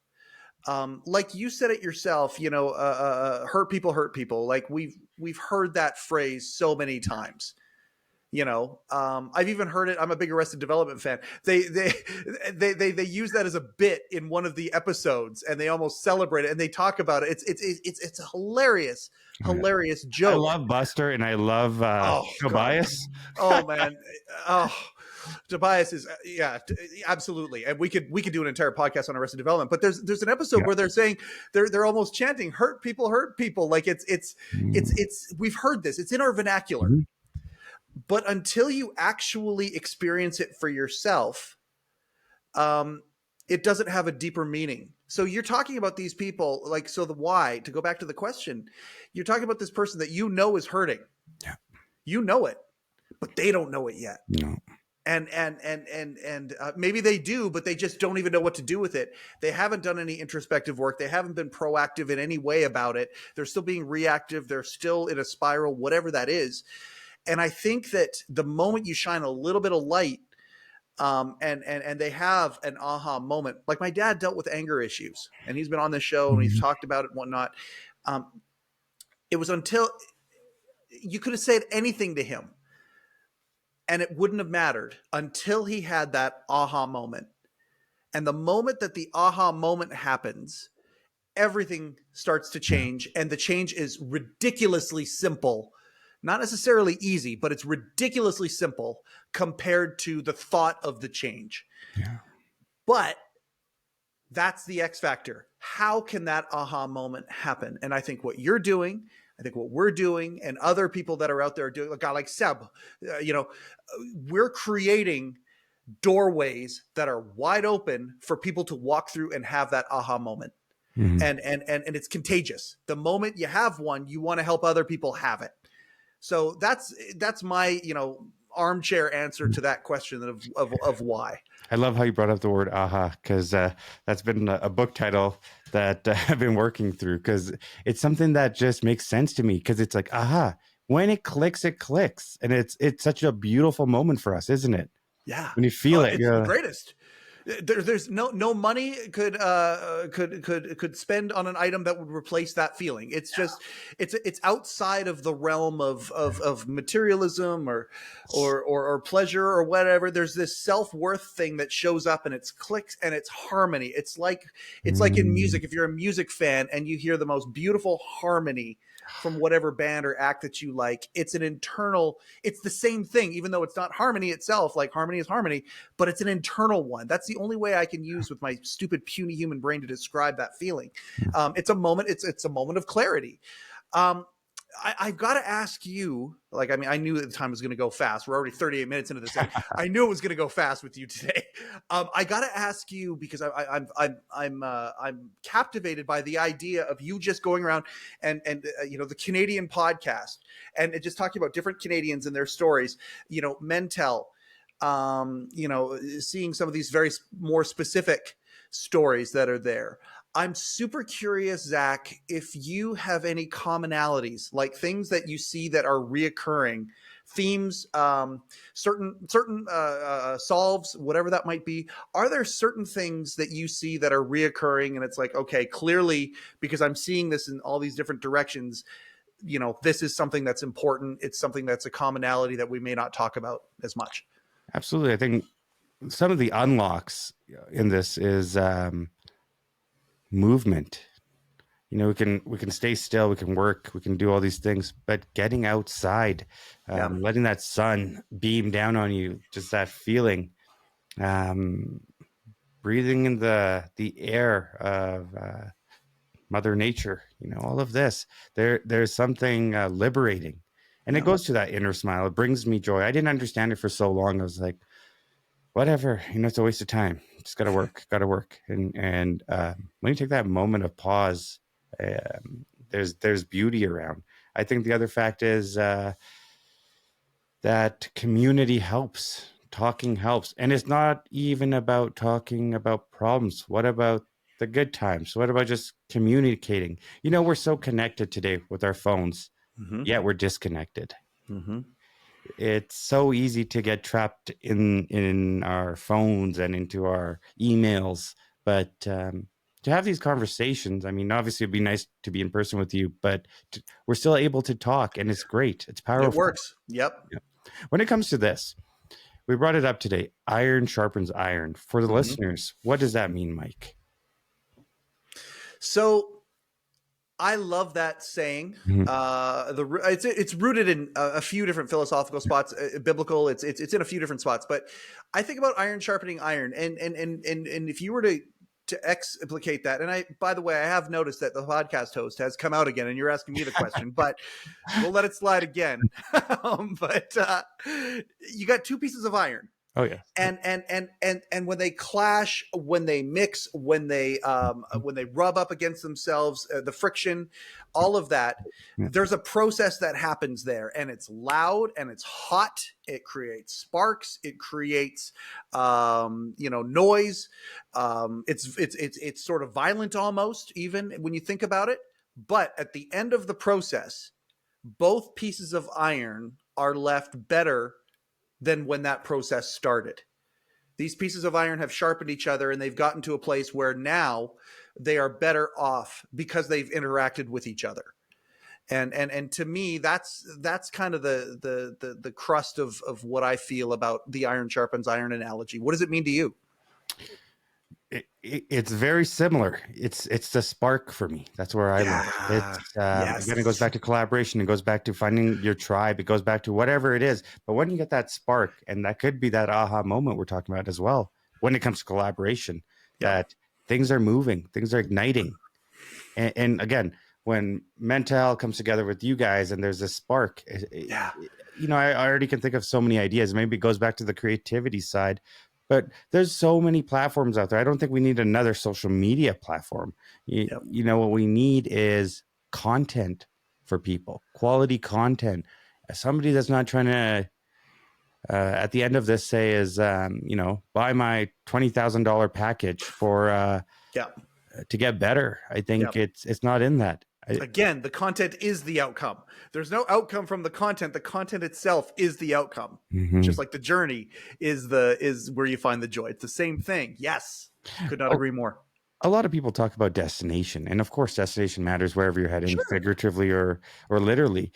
like you said it yourself, hurt people hurt people. Like we've heard that phrase so many times. I've even heard it. I'm a big Arrested Development fan. They use that as a bit in one of the episodes, and they almost celebrate it, and they talk about it. It's a hilarious, Oh, yeah. hilarious I joke. love Buster and I love Oh God. Tobias. Oh man. Oh, Tobias is yeah, absolutely. And we could do an entire podcast on Arrested Development. But there's an episode Yeah. where they're saying they're almost chanting hurt people hurt people. Like it's we've heard this. It's in our vernacular. Mhm. But until you actually experience it for yourself, um, it doesn't have a deeper meaning. So you're talking about these people, like, so the why, to go back to the question, you're talking about this person that you know is hurting. Yeah. You know it, but they don't know it yet. No. And maybe they do, but they just don't even know what to do with it. They haven't done any introspective work. They haven't been proactive in any way about it. They're still being reactive. They're still in a spiral, whatever that is. And I think that the moment you shine a little bit of light, and they have an aha moment. Like my dad dealt with anger issues, and he's been on this show and he's talked about it and whatnot. It was until you could have said anything to him and it wouldn't have mattered until he had that aha moment. And the moment that the aha moment happens, everything starts to change. And the change is ridiculously simple. Not necessarily easy, but it's ridiculously simple compared to the thought of the change. Yeah. But that's the X factor. How can that aha moment happen? And I think what you're doing, I think what we're doing, and other people that are out there doing, a guy like Seb, we're creating doorways that are wide open for people to walk through and have that aha moment. Mm-hmm. And it's contagious. The moment you have one, you want to help other people have it. So that's my, armchair answer to that question of why. I love how you brought up the word aha, because that's been a book title that I've been working through, because it's something that just makes sense to me, because it's like, aha, when it clicks, and it's such a beautiful moment for us, isn't it? Yeah. When you feel it. It's the greatest. There's no money could spend on an item that would replace that feeling. It's just it's outside of the realm of materialism or pleasure or whatever. There's this self-worth thing that shows up, and it's clicks and it's harmony. It's like in music. If you're a music fan and you hear the most beautiful harmony from whatever band or act that you like, it's the same thing, even though it's not harmony itself, like harmony is harmony, but it's an internal one. That's the only way I can use with my stupid puny human brain to describe that feeling. It's a moment. It's a moment of clarity. I've got to ask you, I knew the time was going to go fast. We're already 38 minutes into this thing. I knew it was going to go fast with you today. I got to ask you, because I'm captivated by the idea of you just going around and the Canadian podcast and just talking about different Canadians and their stories, MenTELL, seeing some of these very more specific stories that are there. I'm super curious, Zach, if you have any commonalities, like things that you see that are reoccurring, themes, certain solves, whatever that might be. Are there certain things that you see that are reoccurring, and it's like, okay, clearly, because I'm seeing this in all these different directions, this is something that's important. It's something that's a commonality that we may not talk about as much. Absolutely. I think some of the unlocks in this is movement. We can stay still, we can work, we can do all these things, but getting outside, letting that sun beam down on you, just that feeling, breathing in the air of Mother Nature, all of this, there's something liberating, and it goes to that inner smile. It brings me joy. I didn't understand it for so long. I was like, whatever, it's a waste of time. Just got to work. And when you take that moment of pause, there's beauty around. I think the other fact is that community helps. Talking helps. And it's not even about talking about problems. What about the good times? What about just communicating? We're so connected today with our phones, yet we're disconnected. Mm-hmm. It's so easy to get trapped in our phones and into our emails. But to have these conversations, obviously it'd be nice to be in person with you, but we're still able to talk, and it's great. It's powerful. It works. Yep. When it comes to this, we brought it up today. Iron sharpens iron. For the listeners, what does that mean, Mike? So I love that saying. It's rooted in a few different philosophical spots, biblical. It's in a few different spots, but I think about iron sharpening iron, and if you were to explicate that, and by the way, I have noticed that the podcast host has come out again, and you're asking me the question, but we'll let it slide again. But you got two pieces of iron. Oh yeah. And when they clash, when they mix, when they rub up against themselves, the friction, all of that, Yeah. there's a process that happens there, and it's loud and it's hot. It creates sparks. It creates noise. It's sort of violent almost, even when you think about it. But at the end of the process, both pieces of iron are left better than when that process started. These pieces of iron have sharpened each other, and they've gotten to a place where now they are better off because they've interacted with each other. And to me, that's kind of the crust of what I feel about the iron sharpens iron analogy. What does it mean to you? It's very similar. It's the spark for me. That's where I look. It's Yes. again, it goes back to collaboration. It goes back to finding your tribe. It goes back to whatever it is. But when you get that spark, and that could be that aha moment we're talking about as well, when it comes to collaboration, that things are moving, things are igniting. And again, when MenTELL comes together with you guys, and there's this spark, I already can think of so many ideas. Maybe it goes back to the creativity side. But there's so many platforms out there. I don't think we need another social media platform. You know, what we need is content for people, quality content. Somebody that's not trying to, at the end of this, say is, buy my $20,000 package for to get better. I think it's not in that. Again, the content is the outcome. There's no outcome from the content. The content itself is the outcome. Mm-hmm. Just like the journey is where you find the joy. It's the same thing. Yes. Could not agree more. A lot of people talk about destination, and of course destination matters wherever you're heading, figuratively or literally.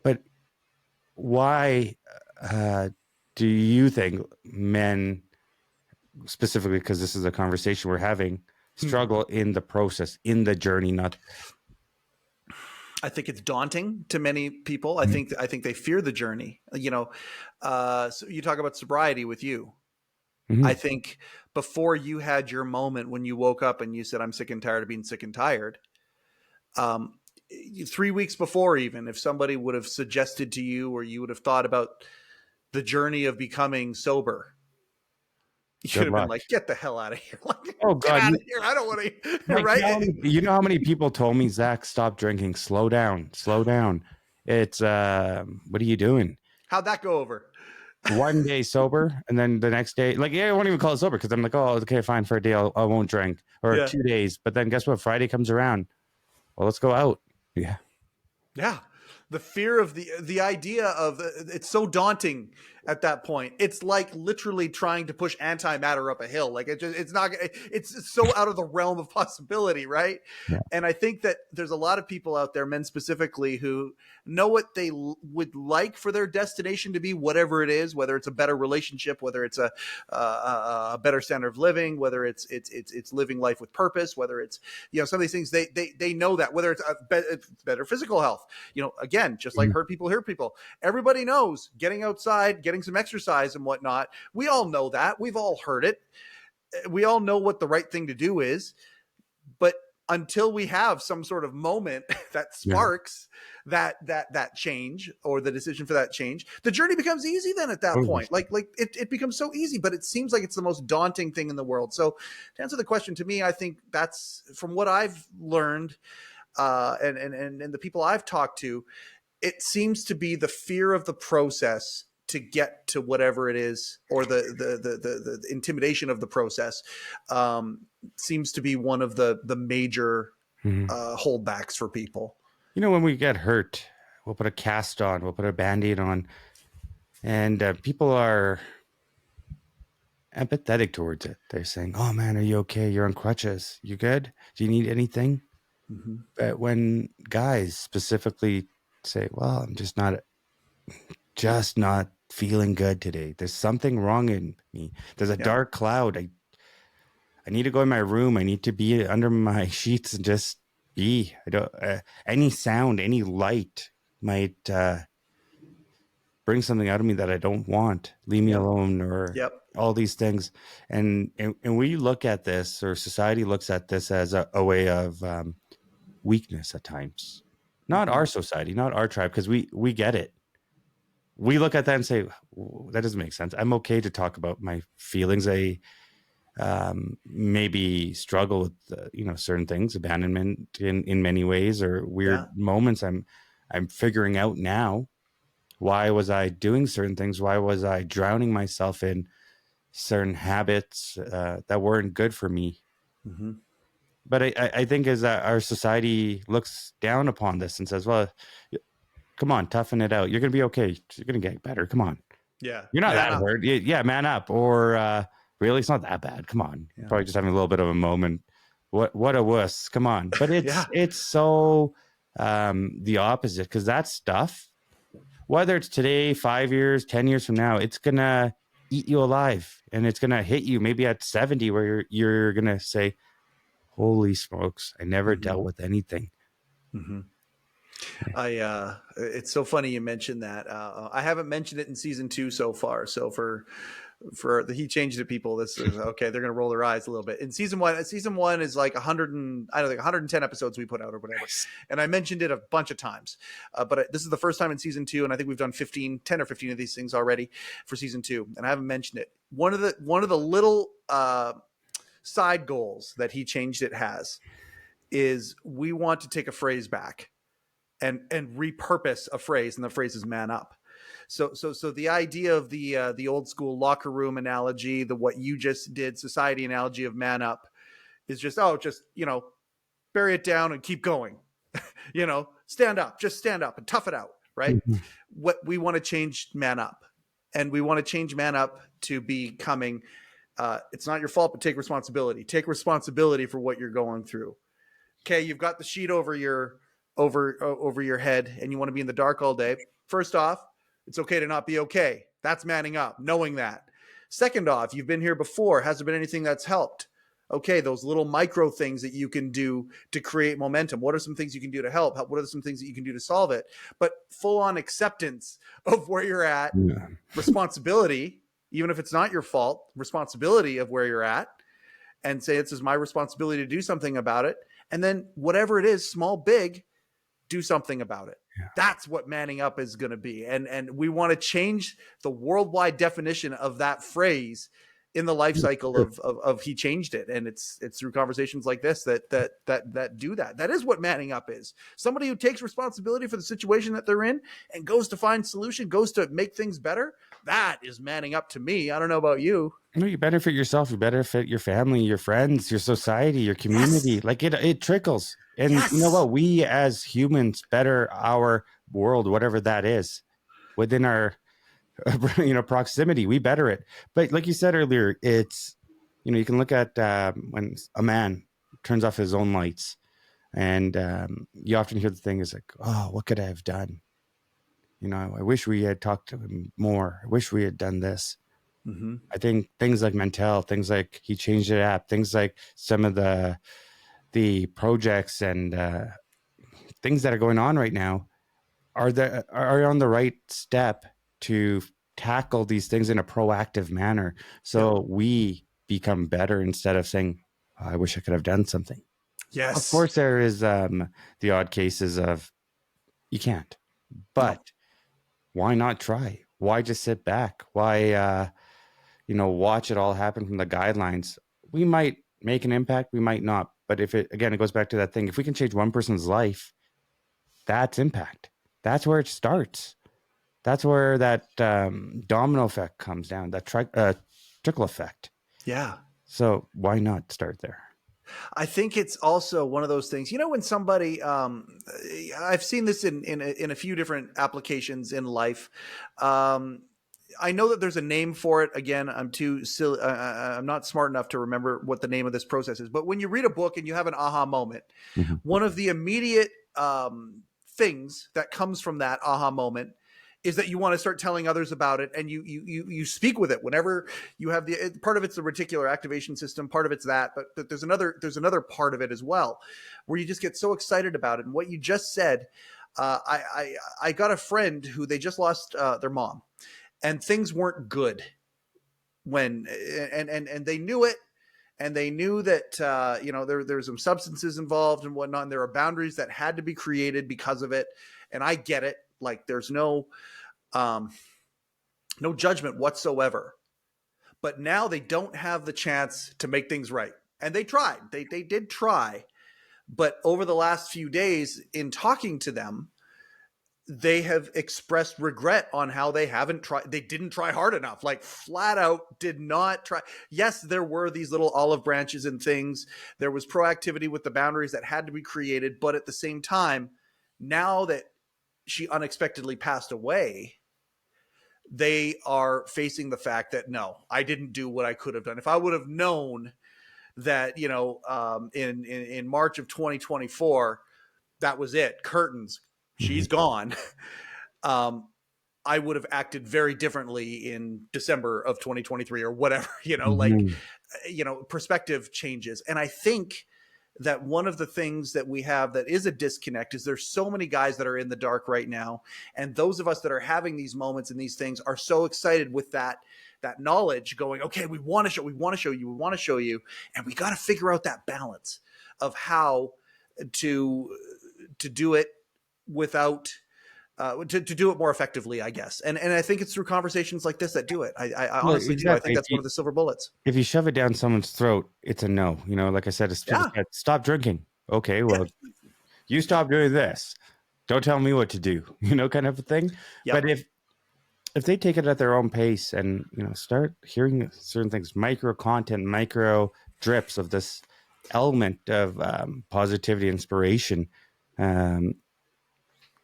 But why do you think men, specifically because this is a conversation we're having, struggle in the process, in the journey? Not I think it's daunting to many people. I think they fear the journey. So you talk about sobriety with you. I think before you had your moment when you woke up and you said, "I'm sick and tired of being sick and tired," 3 weeks before, even if somebody would have suggested to you, or you would have thought about the journey of becoming sober, you should have been like, "Get the hell out of here!" Like, oh God, get out of here! I don't want to. Right? You know how many people told me, "Zach, stop drinking. Slow down. Slow down." It's what are you doing? How'd that go over? One day sober, and then the next day, I won't even call it sober because I'm like, oh, okay, fine, for a day I won't drink, or 2 days. But then guess what? Friday comes around. Well, let's go out. Yeah. The fear of the idea of it's so daunting at that point. It's like literally trying to push antimatter up a hill. Like it's so out of the realm of possibility, right? Yeah. And I think that there's a lot of people out there, men specifically, who know what they would like for their destination to be, whatever it is, whether it's a better relationship, whether it's a better standard of living, whether it's living life with purpose, whether it's some of these things they know that, whether it's better physical health, again, just like hurt people hear people. Everybody knows getting outside, getting some exercise and whatnot. We all know that. We've all heard it. We all know what the right thing to do is. But until we have some sort of moment that sparks that change, or the decision for that change, the journey becomes easy then at that point. Like it becomes so easy, but it seems like it's the most daunting thing in the world. So to answer the question, to me, I think that's, from what I've learned, and the people I've talked to, it seems to be the fear of the process to get to whatever it is, or the intimidation of the process, seems to be one of the major holdbacks for people. When we get hurt, we'll put a cast on, we'll put a Band-Aid on, and people are empathetic towards it. They're saying, "Oh man, are you okay? You're on crutches. You good? Do you need anything?" But when guys specifically say, "Well, I'm just not feeling good today. There's something wrong in me. There's a dark cloud. I need to go in my room. I need to be under my sheets and just be. I don't. Any sound, any light might bring something out of me that I don't want. Leave me alone," or all these things. And we look at this, or society looks at this, as a way of weakness at times. Not our society, not our tribe, because we get it. we look at that and say, that doesn't make sense. I'm okay to talk about my feelings. I maybe struggle with certain things, abandonment in many ways, or weird moments. I'm figuring out now, why was I doing certain things? Why was I drowning myself in certain habits that weren't good for me? Mm-hmm. But I think as our society looks down upon this and says, well, come on, toughen it out. You're going to be okay. You're going to get better. Come on. Yeah. You're not Man that up. hurt. Yeah, man up. Or really, it's not that bad. Come on. Yeah. Probably just having a little bit of a moment. What a wuss. Come on. But Yeah. it's so the opposite, because that stuff, whether it's today, 5 years, 10 years from now, it's going to eat you alive, and it's going to hit you maybe at 70 where you're going to say, holy smokes, I never dealt with anything. Mm-hmm. It's so funny you mentioned that. I haven't mentioned it in season 2 so far. So for the He Changed It people, this is okay. They're going to roll their eyes a little bit. In season 1 is like 110 episodes we put out or whatever. Nice. And I mentioned it a bunch of times, but this is the first time in season 2. And I think we've done 10 or 15 of these things already for season 2. And I haven't mentioned it. One of the little side goals that He Changed It has is we want to take a phrase back and repurpose a phrase, and the phrase is man up. So the idea of the old school locker room analogy, the what you just did society analogy of man up is just bury it down and keep going. Stand up and tough it out, right? Mm-hmm. What we want to change man up, and we want to change man up to becoming it's not your fault, but take responsibility for what you're going through. Okay, you've got the sheet over your head and you want to be in the dark all day. First off, it's okay to not be okay. That's manning up, knowing that. Second off, you've been here before. Has there been anything that's helped? Okay, those little micro things that you can do to create momentum. What are some things you can do to help? What are some things that you can do to solve it? But full on acceptance of where you're at, responsibility, even if it's not your fault, responsibility of where you're at, and say, this is my responsibility to do something about it. And then whatever it is, small, big, do something about it. Yeah. That's what manning up is going to be. And we want to change the worldwide definition of that phrase in the life cycle of He Changed It. And it's through conversations like this that do that. That is what manning up is. Somebody who takes responsibility for the situation that they're in and goes to find solution, goes to make things better. That is manning up to me. I don't know about you. No, you benefit yourself. You benefit your family, your friends, your society, your community. Yes. Like it trickles. And you know what? We as humans better our world, whatever that is, within our proximity. We better it. But like you said earlier, it's you can look at when a man turns off his own lights, and you often hear the thing is like, oh, what could I have done? I wish we had talked to him more. I wish we had done this. Mm-hmm. I think things like MenTELL, things like He Changed It app, things like some of the projects and things that are going on right now are on the right step to tackle these things in a proactive manner. So we become better instead of saying, oh, I wish I could have done something. Yes. Of course, there is the odd cases of you can't, but why not try? Why just sit back? Why, watch it all happen from the guidelines? We might make an impact. We might not. But it goes back to that thing. If we can change one person's life, that's impact. That's where it starts. That's where that domino effect comes down, that trickle effect. Yeah. So why not start there? I think it's also one of those things, when somebody, I've seen this in a few different applications in life. I know that there's a name for it. Again, I'm too silly. I'm not smart enough to remember what the name of this process is. But when you read a book and you have an aha moment, mm-hmm. one of the immediate things that comes from that aha moment is that you want to start telling others about it, and you speak with it whenever you have part of it's the reticular activation system, part of it's that, but there's another part of it as well, where you just get so excited about it. And what you just said, I got a friend who they just lost their mom, and things weren't good when and they knew it. And they knew that, there was some substances involved and whatnot. And there are boundaries that had to be created because of it. And I get it. Like there's no, um, no judgment whatsoever. But now they don't have the chance to make things right. And they tried. They did try. But over the last few days, in talking to them, they have expressed regret on how they haven't tried. They didn't try hard enough, like flat out did not try. Yes, there were these little olive branches and things. There was proactivity with the boundaries that had to be created. But at the same time, now that she unexpectedly passed away, they are facing the fact that no, I didn't do what I could have done. If I would have known that, in March of 2024, that was it, curtains, she's gone. I would have acted very differently in December of 2023 or whatever, perspective changes. And I think that one of the things that we have that is a disconnect is there's so many guys that are in the dark right now. And those of us that are having these moments and these things are so excited with that knowledge going, okay, we want to show you. And we got to figure out that balance of how to do it without, to do it more effectively, I guess. And I think it's through conversations like this that do it. I honestly do. I think that's one of the silver bullets. If you shove it down someone's throat, it's a no. Like I said, stop drinking. Okay, well, you stop doing this. Don't tell me what to do, kind of a thing. Yep. But if they take it at their own pace and, start hearing certain things, micro content, micro drips of this element of positivity, inspiration, and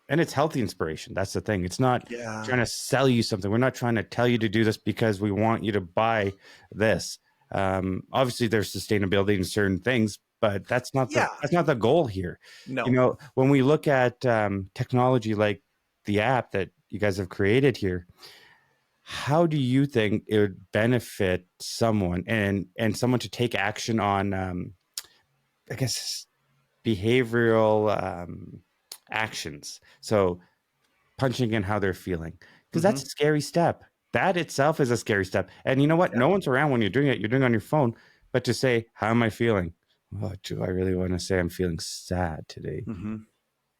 it's healthy inspiration. That's the thing. It's not trying to sell you something. We're not trying to tell you to do this because we want you to buy this. Obviously, there's sustainability in certain things, but that's not the goal here. No. When we look at technology like the app that you guys have created here, how do you think it would benefit someone and someone to take action on, I guess, behavioral actions? So punching in how they're feeling, because that's a scary step. That itself is a scary step. And you know what? No one's around when you're doing it. You're doing it on your phone. But to say, how am I feeling? Oh, do I really want to say I'm feeling sad today?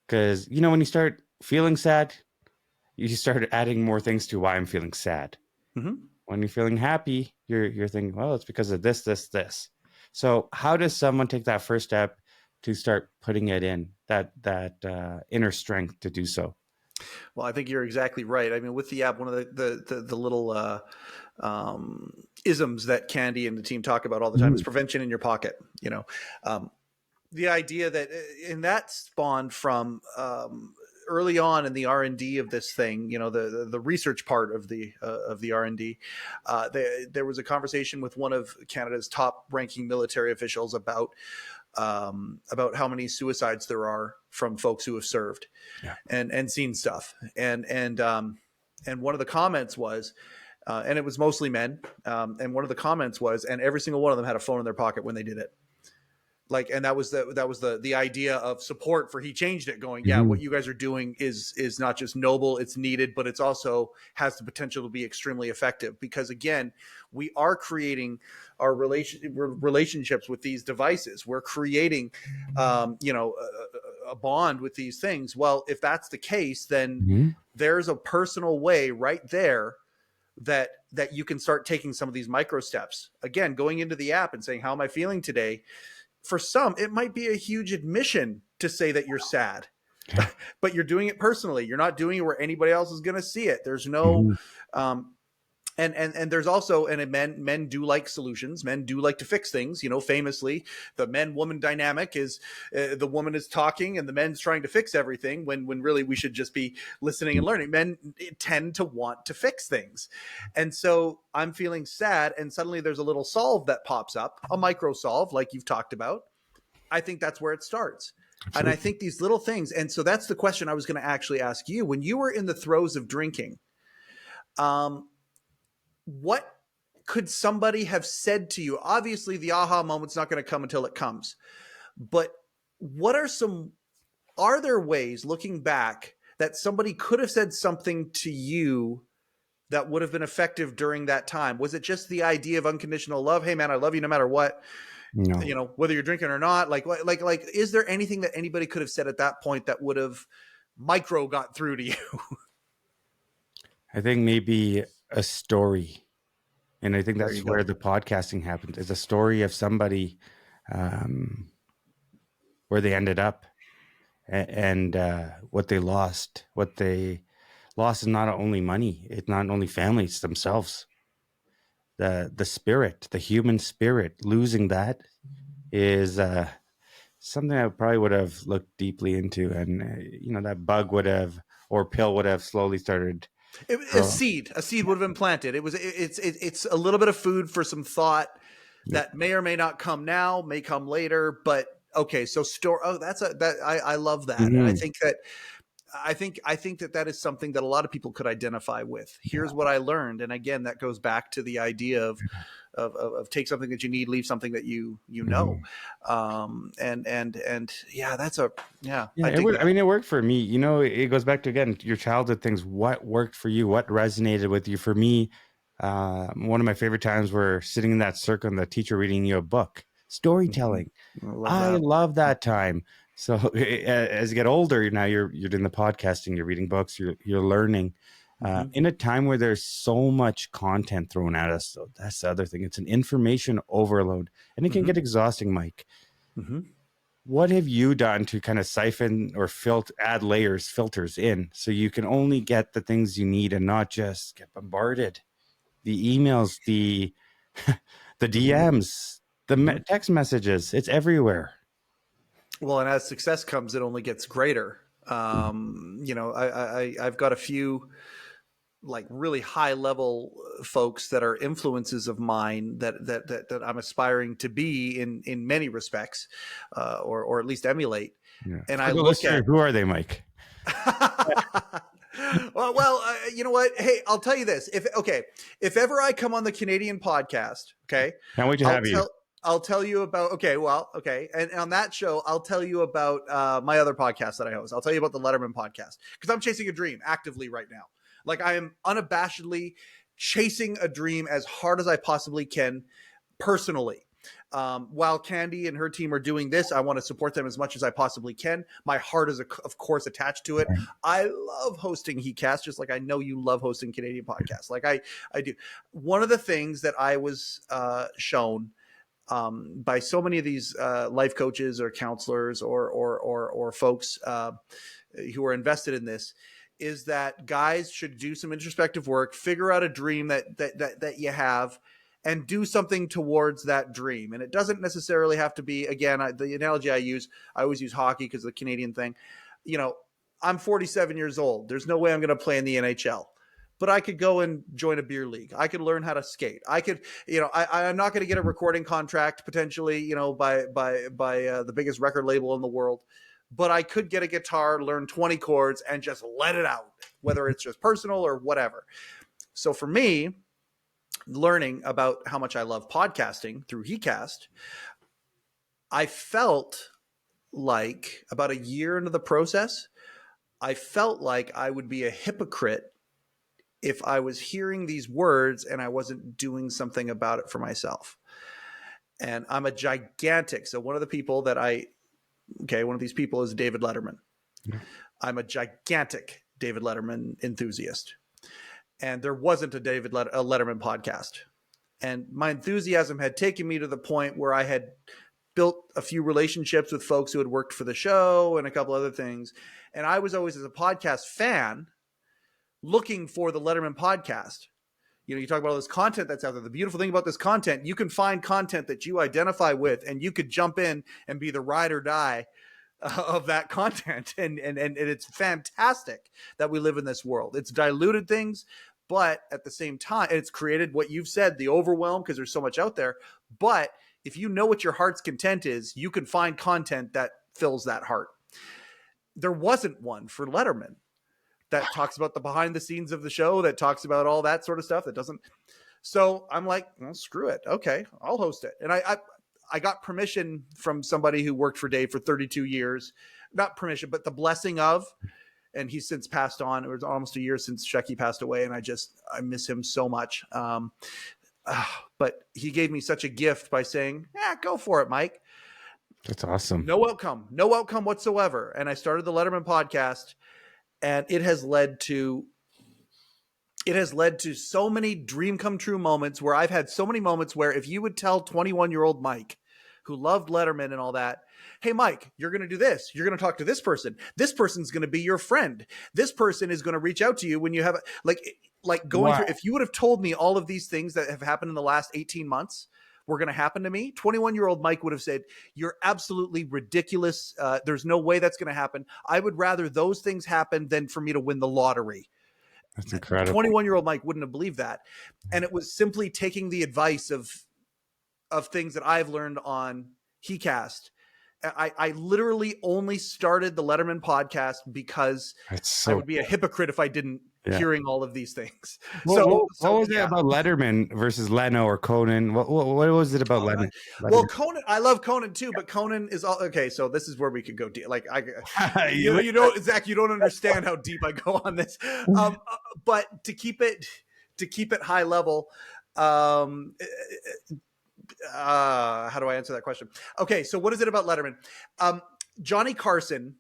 Because, when you start feeling sad, you start adding more things to why I'm feeling sad. When you're feeling happy, you're thinking, well, it's because of this, this, this. So how does someone take that first step to start putting it in, that inner strength to do so? Well, I think you're exactly right. I mean, with the app, one of the little isms that Candy and the team talk about all the time is prevention in your pocket. The idea that, and that spawned from early on in the R&D of this thing, the research part of the R&D. There was a conversation with one of Canada's top ranking military officials about how many suicides there are from folks who have served and seen stuff. And one of the comments was, and it was mostly men. And one of the comments was, and every single one of them had a phone in their pocket when they did it. And that was the idea of support for HeChangedIt, going, what you guys are doing is not just noble, it's needed, but it's also has the potential to be extremely effective, because again, we are creating our relationships with these devices. We're creating, a bond with these things. Well, if that's the case, then there's a personal way right there that you can start taking some of these micro steps. Again, going into the app and saying, how am I feeling today? For some, it might be a huge admission to say that you're sad, but you're doing it personally. You're not doing it where anybody else is going to see it. There's no, and there's also, and men do like solutions. Men do like to fix things. Famously, the men-woman dynamic is the woman is talking and the men's trying to fix everything when really we should just be listening and learning. Men tend to want to fix things. And so I'm feeling sad, and suddenly there's a little solve that pops up, a micro solve like you've talked about. I think that's where it starts. Absolutely. And I think these little things, and so that's the question I was going to actually ask you. When you were in the throes of drinking, what could somebody have said to you? Obviously, the aha moment's not going to come until it comes. But are there ways, looking back, that somebody could have said something to you that would have been effective during that time? Was it just the idea of unconditional love? Hey, man, I love you no matter what. No. Whether you're drinking or not. Like, is there anything that anybody could have said at that point that would have got through to you? I think maybe a story. And I think There you that's where go. the podcasting happens. It's a story of somebody um, where they ended up and what they lost. What they lost is not only money, it's not only family, it's themselves. The spirit, the human spirit, losing that is something I probably would have looked deeply into. And, that bug would have, or pill would have slowly started A growing. seed would have been planted. It's a little bit of food for some thought Yeah. that may or may not come now, may come later. But okay, so store. Oh, I love that, and Hmm. I think that that is something that a lot of people could identify with. Yeah. Here's what I learned, and again, that goes back to the idea of take something that you need, leave something that you know, Mhm. and yeah, that's a yeah, Yeah, I it dig worked. I that. mean, it worked for me. It goes back to again your childhood things. What worked for you? What resonated with you? For me, one of my favorite times were sitting in that circle and the teacher reading you a book, Mhm. storytelling. I love I that. love that time. So as you get older, now you're doing the podcasting, you're reading books, you're learning. Hmm. In a time where there's so much content thrown at us, so that's the other thing. It's an information overload, and it can Hmm. get exhausting, Mike. Hmm. What have you done to kind of siphon or add layers, filters in so you can only get the things you need and not just get bombarded? The emails, the Hmm. DMs, Hmm. text messages, it's everywhere. Well, and as success comes, it only gets greater. I've got a few like really high level folks that are influences of mine that I'm aspiring to be in many respects, or at least emulate. Yeah. And For I the look listener, at who are they, Mike? you know what? Hey, I'll tell you this. If ever I come on the Canadian podcast, okay, Can't wait to I'll have you. tell I'll tell you about and on that show I'll tell you about my other podcast that I host. I'll tell you about the Letterman podcast because I'm chasing a dream actively right now. Like I am unabashedly chasing a dream as hard as I possibly can personally. While Candy and her team are doing this, I want to support them as much as I possibly can. My heart is, of course, attached to it. I love hosting HeCast, just like I know you love hosting Canadian podcasts. Like I do. One of the things that I was shown by so many of these life coaches or counselors or folks who are invested in this is that guys should do some introspective work, figure out a dream that you have, and do something towards that dream. And it doesn't necessarily have to be, again, the analogy I always use hockey because of the Canadian thing. You know, I'm 47 years old. There's no way I'm going to play in the NHL. But I could go and join a beer league. I could learn how to skate. I could, I'm not going to get a recording contract potentially, by the biggest record label in the world, but I could get a guitar, learn 20 chords, and just let it out, whether it's just personal or whatever. So for me, learning about how much I love podcasting through HeCast, I felt like about a year into the process, I felt like I would be a hypocrite if I was hearing these words and I wasn't doing something about it for myself. And I'm a gigantic. So one of the people that one of these people is David Letterman. Yeah. I'm a gigantic David Letterman enthusiast. And there wasn't a Letterman podcast. And my enthusiasm had taken me to the point where I had built a few relationships with folks who had worked for the show and a couple other things. And I was always, as a podcast fan, looking for the Letterman podcast. You talk about all this content that's out there. The beautiful thing about this content, you can find content that you identify with, and you could jump in and be the ride or die of that content. And it's fantastic that we live in this world. It's diluted things, but at the same time, it's created what you've said, the overwhelm, because there's so much out there. But if you know what your heart's content is, you can find content that fills that heart. There wasn't one for Letterman that talks about the behind the scenes of the show, that talks about all that sort of stuff. That doesn't. So I'm like, well, screw it. Okay, I'll host it. And I got permission from somebody who worked for Dave for 32 years. Not permission, but the blessing of, and he's since passed on. It was almost a year since Shecky passed away, and I miss him so much. But he gave me such a gift by saying, "Yeah, go for it, Mike." That's awesome. No outcome whatsoever. And I started the Letterman podcast, and it has led to it has led to so many dream come true moments where I've had so many moments where if you would tell 21-year-old Mike, who loved Letterman and all that, hey, Mike, you're going to do this. You're going to talk to this person. This person's going to be your friend. This person is going to reach out to you when you have like going through. Wow. If you would have told me all of these things that have happened in the last 18 months were going to happen to me, 21-year-old Mike would have said, you're absolutely ridiculous. There's no way that's going to happen. I would rather those things happen than for me to win the lottery. That's incredible. 21-year-old Mike wouldn't have believed that. And it was simply taking the advice of things that I've learned on heCast. I literally only started the Letterman podcast because I would be a hypocrite if I didn't, hearing all of these things. What was it about Letterman versus Leno or Conan? What was it about Letterman? Well, Conan, I love Conan too, but Conan is all okay. So this is where we could go deep. Like you know, Zach, you don't understand how deep I go on this. But to keep it high level, how do I answer that question? Okay, so what is it about Letterman? Johnny Carson,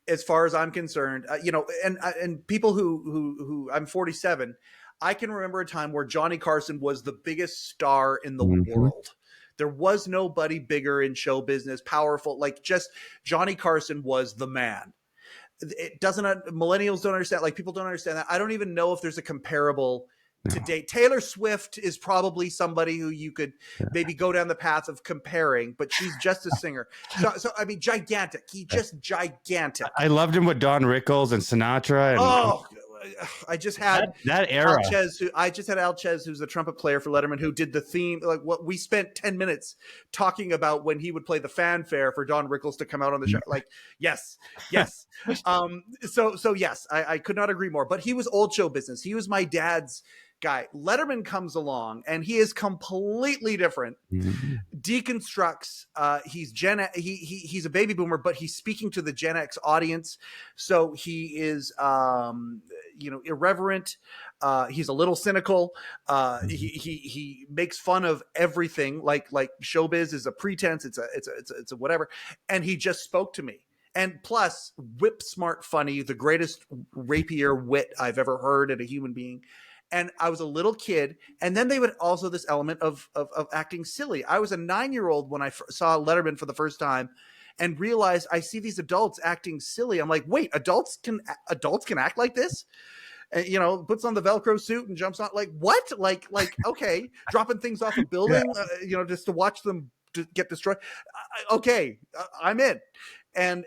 as far as I'm concerned, you know, and people who I'm 47, I can remember a time where Johnny Carson was the biggest star in the world. There was nobody bigger in show business, powerful, like just Johnny Carson was the man. It doesn't, millennials don't understand, like people don't understand that. I don't even know if there's a comparable today. Taylor Swift is probably somebody who you could maybe go down the path of comparing, but she's just a singer. So I mean, gigantic. He just gigantic. I loved him with Don Rickles and Sinatra. And, I just had that era. I just had Al Chez, who's the trumpet player for Letterman, who did the theme. Like what we spent 10 minutes talking about when he would play the fanfare for Don Rickles to come out on the show. Like, yes. So yes, I could not agree more. But he was old show business. He was my dad's guy. Letterman comes along and he is completely different. Deconstructs. He's a baby boomer, but he's speaking to the Gen X audience. So he is irreverent. He's a little cynical. He makes fun of everything. Like showbiz is a pretense. It's a whatever. And he just spoke to me. And plus, whip smart funny, the greatest rapier wit I've ever heard in a human being. And I was a little kid. And then they would also this element of acting silly. I was a 9-year-old when I saw Letterman for the first time and realized I see these adults acting silly. I'm like, wait, adults can act like this? And, you know, puts on the Velcro suit and jumps on, like, what? Like, okay, dropping things off a building, just to watch them get destroyed. Okay, I'm in. And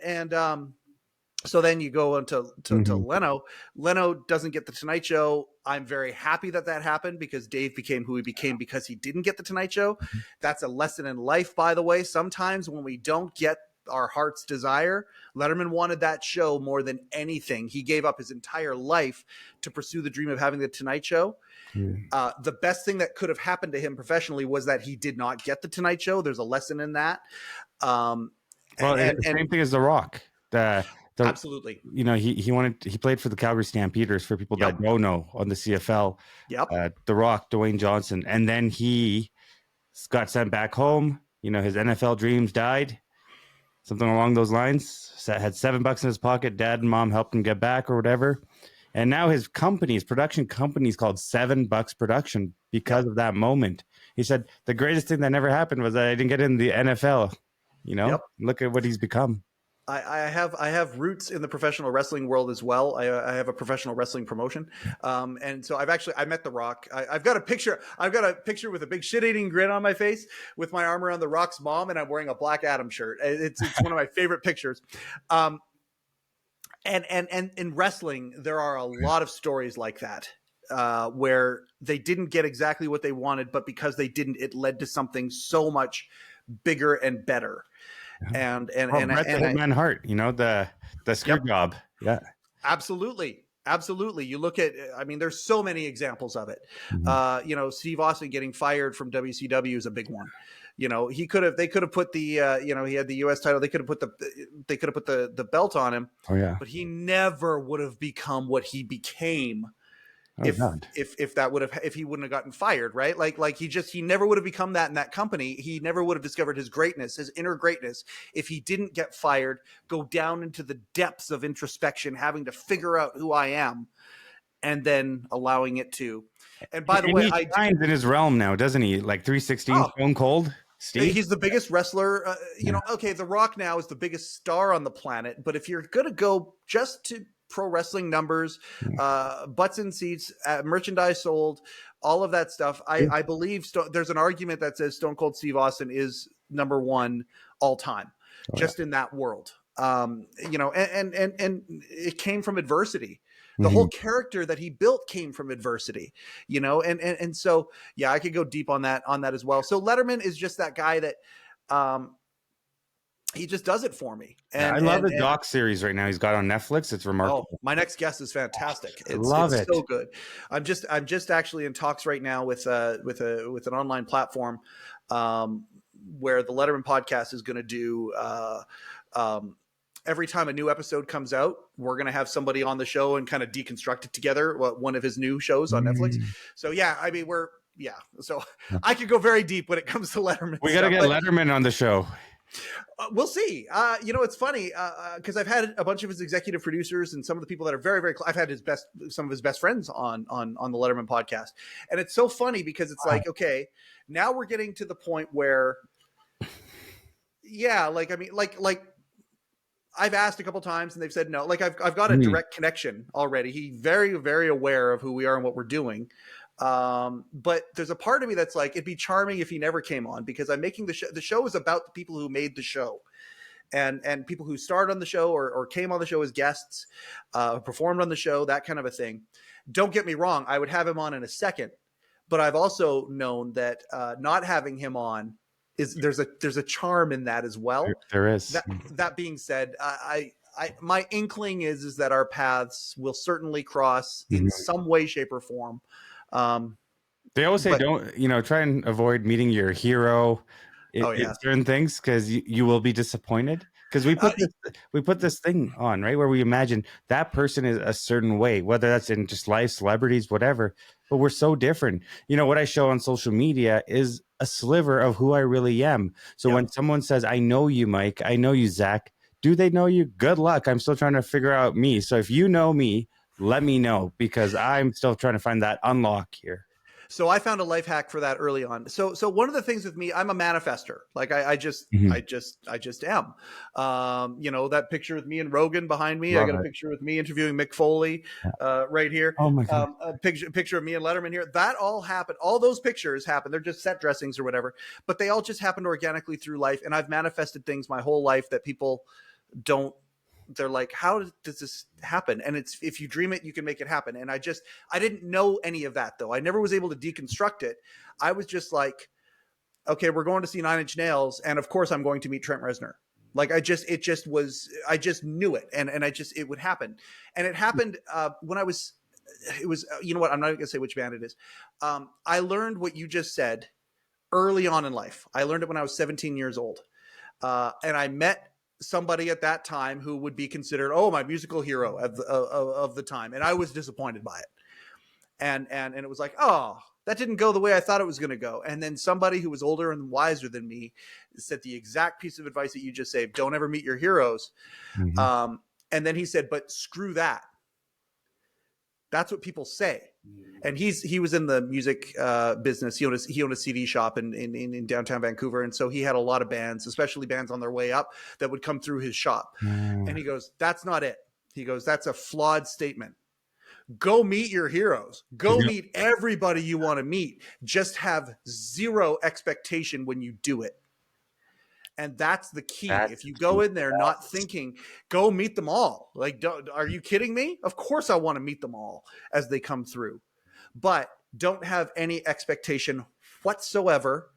so then you go into to Leno. Leno doesn't get the Tonight Show. I'm very happy that happened because Dave became who he became because he didn't get the Tonight Show. That's a lesson in life, by the way. Sometimes when we don't get our heart's desire, Letterman wanted that show more than anything. He gave up his entire life to pursue the dream of having the Tonight Show. The best thing that could have happened to him professionally was that he did not get the Tonight Show. There's a lesson in that. The same thing as The Rock. Absolutely. You know, he played for the Calgary Stampeders, for people that don't know, on the CFL. The Rock, Dwayne Johnson. And then he got sent back home. You know, his NFL dreams died. Something along those lines. Had $7 in his pocket. Dad and mom helped him get back or whatever. And now his production company is called $7 Production because of that moment. He said, the greatest thing that never happened was that I didn't get in the NFL. You know, look at what he's become. I have roots in the professional wrestling world as well. I have a professional wrestling promotion, and so I met The Rock. I've got a picture with a big shit-eating grin on my face, with my arm around The Rock's mom, and I'm wearing a Black Adam shirt. It's one of my favorite pictures. And in wrestling, there are a lot of stories like that, where they didn't get exactly what they wanted, but because they didn't, it led to something so much bigger and better. And Man Hart, you know, the screw job. Yeah, absolutely. You look at, I mean, there's so many examples of it. Steve Austin getting fired from WCW is a big one. You know, they could have put the, he had the U.S. title. They could have put the belt on him. Oh yeah. But he never would have become what he became if he wouldn't have gotten fired, right? Like he never would have become that in that company. He never would have discovered his greatness, his inner greatness, if he didn't get fired, go down into the depths of introspection, having to figure out who I am. and then allowing it to. And by the And way, he shines in his realm now, doesn't he? Like 316 oh, Stone Cold Steve. he's the biggest wrestler. Yeah. Okay, The Rock now is the biggest star on the planet. But if you're going to go just to pro wrestling numbers, butts in seats, merchandise sold, all of that stuff, I believe there's an argument that says Stone Cold Steve Austin is number one all time, just in that world. And it came from adversity. The whole character that he built came from adversity, and so, yeah, I could go deep on that as well. So Letterman is just that guy that, he just does it for me. And I love the doc series right now he's got on Netflix. It's remarkable. Oh, my next guest is fantastic. I love it. So good. I'm just actually in talks right now with an online platform, where the Letterman podcast is going to do, every time a new episode comes out, we're going to have somebody on the show and kind of deconstruct it together. One of his new shows on Netflix. So yeah, I mean, so I could go very deep when it comes to Letterman. We got to get Letterman on the show. We'll see. It's funny because I've had a bunch of his executive producers and some of the people that are very, very close. I've had some of his best friends on the Letterman podcast. And it's so funny because it's like, okay, now we're getting to the point where, yeah, like, I mean, like I've asked a couple times and they've said no. Like I've got a direct connection already. He's very, very aware of who we are and what we're doing. But there's a part of me that's like, it'd be charming if he never came on, because I'm making the show. The show is about the people who made the show, and people who starred on the show or came on the show as guests, performed on the show, that kind of a thing. Don't get me wrong. I would have him on in a second, but I've also known that, not having him on there's a charm in that as well. There is. That being said, my inkling is that our paths will certainly cross in some way, shape, or form. They always say, try and avoid meeting your hero in certain things, because you will be disappointed. Because we put this thing on, right, where we imagine that person is a certain way, whether that's in just life, celebrities, whatever. But we're so different. What I show on social media is a sliver of who I really am. So when someone says, I know you, Mike, I know you, Zach, do they know you? Good luck. I'm still trying to figure out me. So if you know me, let me know, because I'm still trying to find that unlock here. So I found a life hack for that early on. So one of the things with me, I'm a manifester. Like I just am. That picture with me and Rogan behind me. I got a picture with me interviewing Mick Foley right here. Oh my God. A picture of me and Letterman here. That all happened. All those pictures happened. They're just set dressings or whatever, but they all just happened organically through life. And I've manifested things my whole life that people don't. They're like, how does this happen? And it's, if you dream it, you can make it happen. And I didn't know any of that, though. I never was able to deconstruct it. I was just like, okay, we're going to see 9 Inch Nails. And of course I'm going to meet Trent Reznor. Like I just knew it. And it would happen. And it happened when it was, you know what? I'm not even gonna say which band it is. I learned what you just said early on in life. I learned it when I was 17 years old. And I met somebody at that time who would be considered, my musical hero of the time. And I was disappointed by it. And it was like, that didn't go the way I thought it was going to go. And then somebody who was older and wiser than me said the exact piece of advice that you just said: don't ever meet your heroes. And then he said, but screw that. That's what people say. And he was in the music business. He owned a CD shop in downtown Vancouver. And so he had a lot of bands, especially bands on their way up, that would come through his shop. And he goes, that's not it. He goes, that's a flawed statement. Go meet your heroes. Go meet everybody you want to meet. Just have zero expectation when you do it. And that's the key. If you go in there not thinking, go meet them all. Like, are you kidding me? Of course I want to meet them all as they come through. But don't have any expectation whatsoever.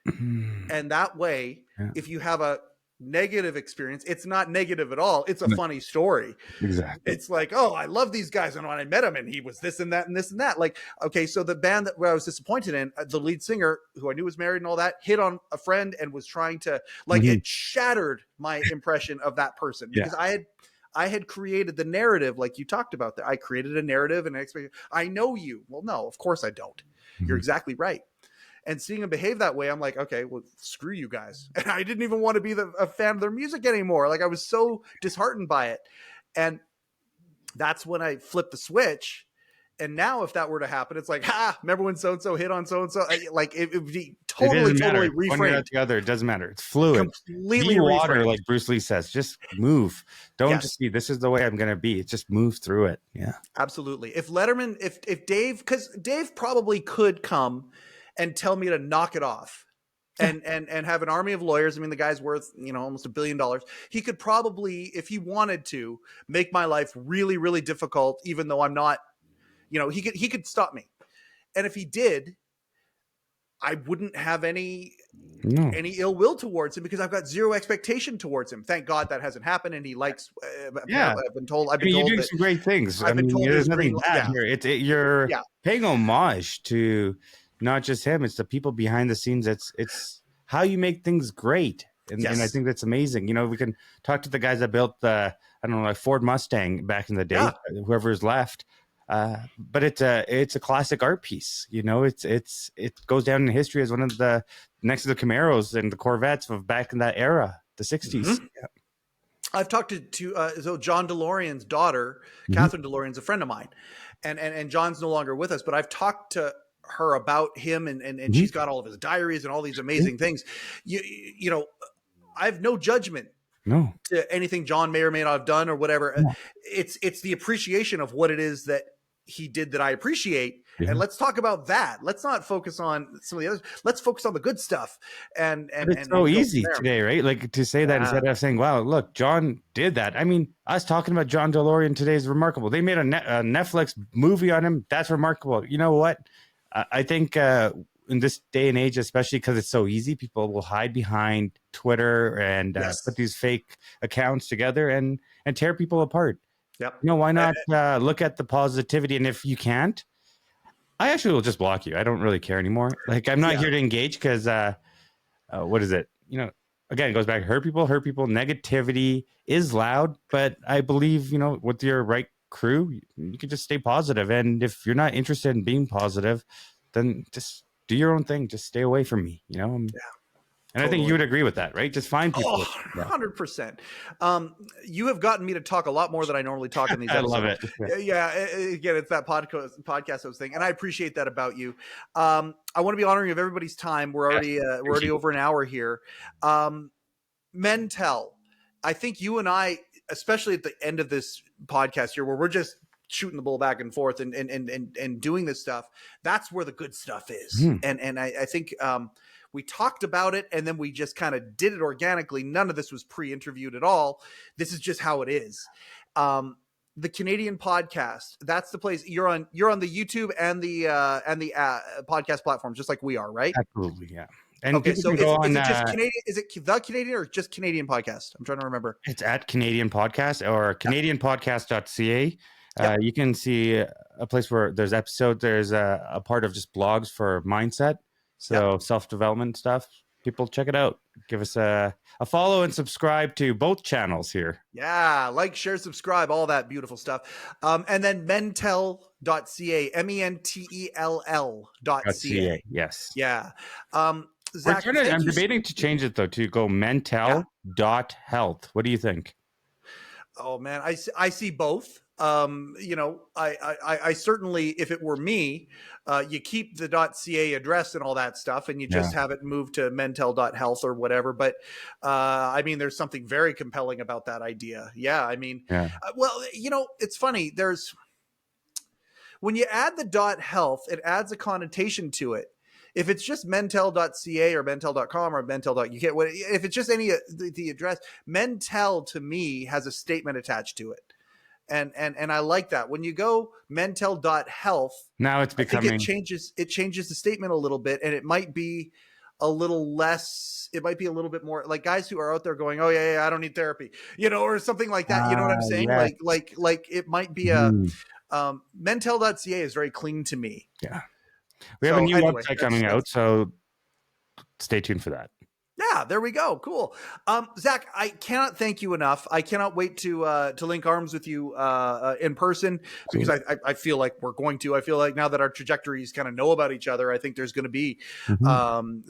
And that way, if you have a negative experience, it's not negative at all. It's a funny story. Exactly. It's like, I love these guys, and when I met him and he was this and that and this and that. Like, okay, so the band where I was disappointed in, the lead singer, who I knew was married and all that, hit on a friend and was trying to, like, it shattered my impression of that person, because I had created the narrative, like you talked about there. I created a narrative and I know you. Well, no, of course I don't. You're exactly right. And seeing him behave that way, I'm like, okay, well, screw you guys. And I didn't even want to be a fan of their music anymore. Like, I was so disheartened by it. And that's when I flipped the switch And now if that were to happen, it's like, remember when so-and-so hit on so-and-so? Like it would be It totally doesn't matter. One ear reframed. out the other. It doesn't matter. It's fluid. Completely Be water, reframed. like Bruce Lee says. Just move. Don't Yes. just be, this is the way I'm going to be. Just move through it. Yeah. Absolutely. If Letterman, if Dave, because Dave probably could come and tell me to knock it off and have an army of lawyers. I mean, the guy's worth, almost $1 billion. He could probably, if he wanted to, make my life really, really difficult, even though I'm not, he could stop me. And if he did, I wouldn't have any ill will towards him because I've got zero expectation towards him. Thank God that hasn't happened. And he likes, Yeah. I've been told you're doing some great things. I've been told there's nothing bad here. You're paying homage to not just him. It's the people behind the scenes. It's how you make things great. And I think that's amazing. We can talk to the guys that built the, like Ford Mustang back in the day, whoever's left. But it's a classic art piece. It goes down in history as one of the, next to the Camaros and the Corvettes of back in that era, the 60s. Mm-hmm. Yeah. I've talked to John DeLorean's daughter, Catherine DeLorean's a friend of mine, and John's no longer with us, but I've talked to her about him and she's got all of his diaries and all these amazing things. I have no judgment to anything John may or may not have done or whatever. No. It's the appreciation of what it is that he did that I appreciate. Yeah. And let's talk about that. Let's not focus on some of the others. Let's focus on the good stuff. And it's so easy today, right? Like to say that instead of saying, wow, look, John did that. I mean, us talking about John DeLorean today is remarkable. They made a Netflix movie on him. That's remarkable. You know what? I think in this day and age, especially because it's so easy, people will hide behind Twitter and put these fake accounts together and tear people apart. Yep. Why not look at the positivity? And if you can't, I actually will just block you. I don't really care anymore. Like, I'm not here to engage because what is it? Again, it goes back to hurt people. Negativity is loud, but I believe, with your right crew, you can just stay positive. And if you're not interested in being positive, then just do your own thing. Just stay away from me, And totally. I think you would agree with that, right? Just find people. 100%. You have gotten me to talk a lot more than I normally talk in these episodes. I love it. Yeah. Again, it's that podcast thing. And I appreciate that about you. I want to be honoring of everybody's time. We're already over an hour here. MenTELL. I think you and I, especially at the end of this podcast here, where we're just shooting the bull back and forth and doing this stuff, that's where the good stuff is. And I think we talked about it and then we just kind of did it organically. None of this was pre-interviewed at all. This is just how it is. The Canadian Podcast, that's the place. You're on the YouTube and the podcast platforms, just like we are, right? Absolutely, yeah. And okay, so is it just Canadian? Is it the Canadian or just Canadian Podcast? I'm trying to remember. It's at Canadian Podcast or CanadianPodcast.ca. You can see a place where there's episodes. There's a part of just blogs for mindset. So self-development stuff. People check it out. Give us a follow and subscribe to both channels here. Yeah. Like, share, subscribe, all that beautiful stuff. And then MenTELL.ca, MENTELL.ca. Yes. Yeah. Zach, I'm debating to change it though, to go MenTELL.health. What do you think? Oh man, I see both. I certainly, if it were me, you keep the .ca address and all that stuff, and you just have it moved to MenTELL.health or whatever. But I mean, there's something very compelling about that idea. Yeah, I mean, well, it's funny. When you add the .health, it adds a connotation to it. If it's just MenTELL.ca or MenTELL.com or MenTELL.uk, if it's just any the address, MenTELL to me has a statement attached to it. And I like that. When you go MenTELL.health, now it's becoming, it changes the statement a little bit, and it might be a little less, it might be a little bit more like guys who are out there going, oh yeah, I don't need therapy, or something like that. You know what I'm saying? Yes. Like it might be MenTELL.ca is very clean to me. Yeah. We have a new website coming out, so stay tuned for that. Yeah, there we go. Cool. Zach, I cannot thank you enough. I cannot wait to link arms with you in person, because I feel like we're going to. I feel like now that our trajectories kind of know about each other, I think there's going to be some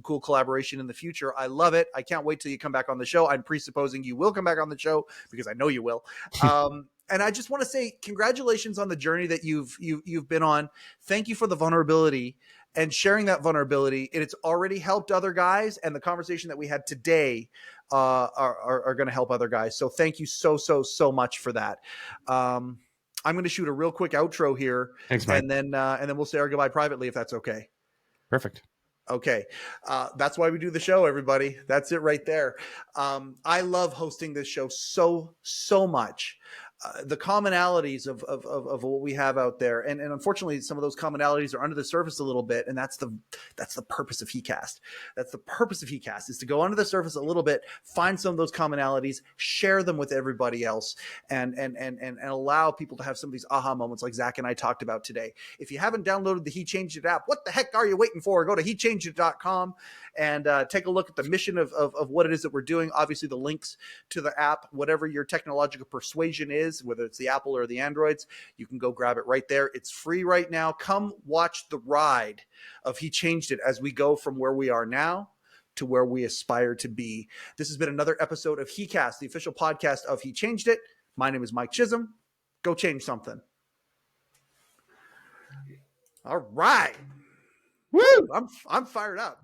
cool collaboration in the future. I love it. I can't wait till you come back on the show. I'm presupposing you will come back on the show because I know you will. And I just want to say congratulations on the journey that you've been on. Thank you for the vulnerability and sharing that vulnerability. It's already helped other guys, and the conversation that we had today are going to help other guys. So thank you so much for that. I'm going to shoot a real quick outro here. Thanks, Mike. And then we'll say our goodbye privately if that's okay. Perfect. Okay. That's why we do the show, everybody. That's it right there. I love hosting this show so much. The commonalities of what we have out there. And unfortunately, some of those commonalities are under the surface a little bit. And that's the purpose of heCast. That's the purpose of heCast, is to go under the surface a little bit, find some of those commonalities, share them with everybody else, and allow people to have some of these aha moments like Zach and I talked about today. If you haven't downloaded the HeChangedIt app, what the heck are you waiting for? Go to HeChangedIt.com and take a look at the mission of what it is that we're doing. Obviously, the links to the app, whatever your technological persuasion is, whether it's the Apple or the Androids, you can go grab it right there. It's free right now. Come watch the ride of HeChangedIt as we go from where we are now to where we aspire to be. This has been another episode of heCast, the official podcast of HeChangedIt. My name is Mike Chisholm. Go change something. All right. Woo! I'm fired up.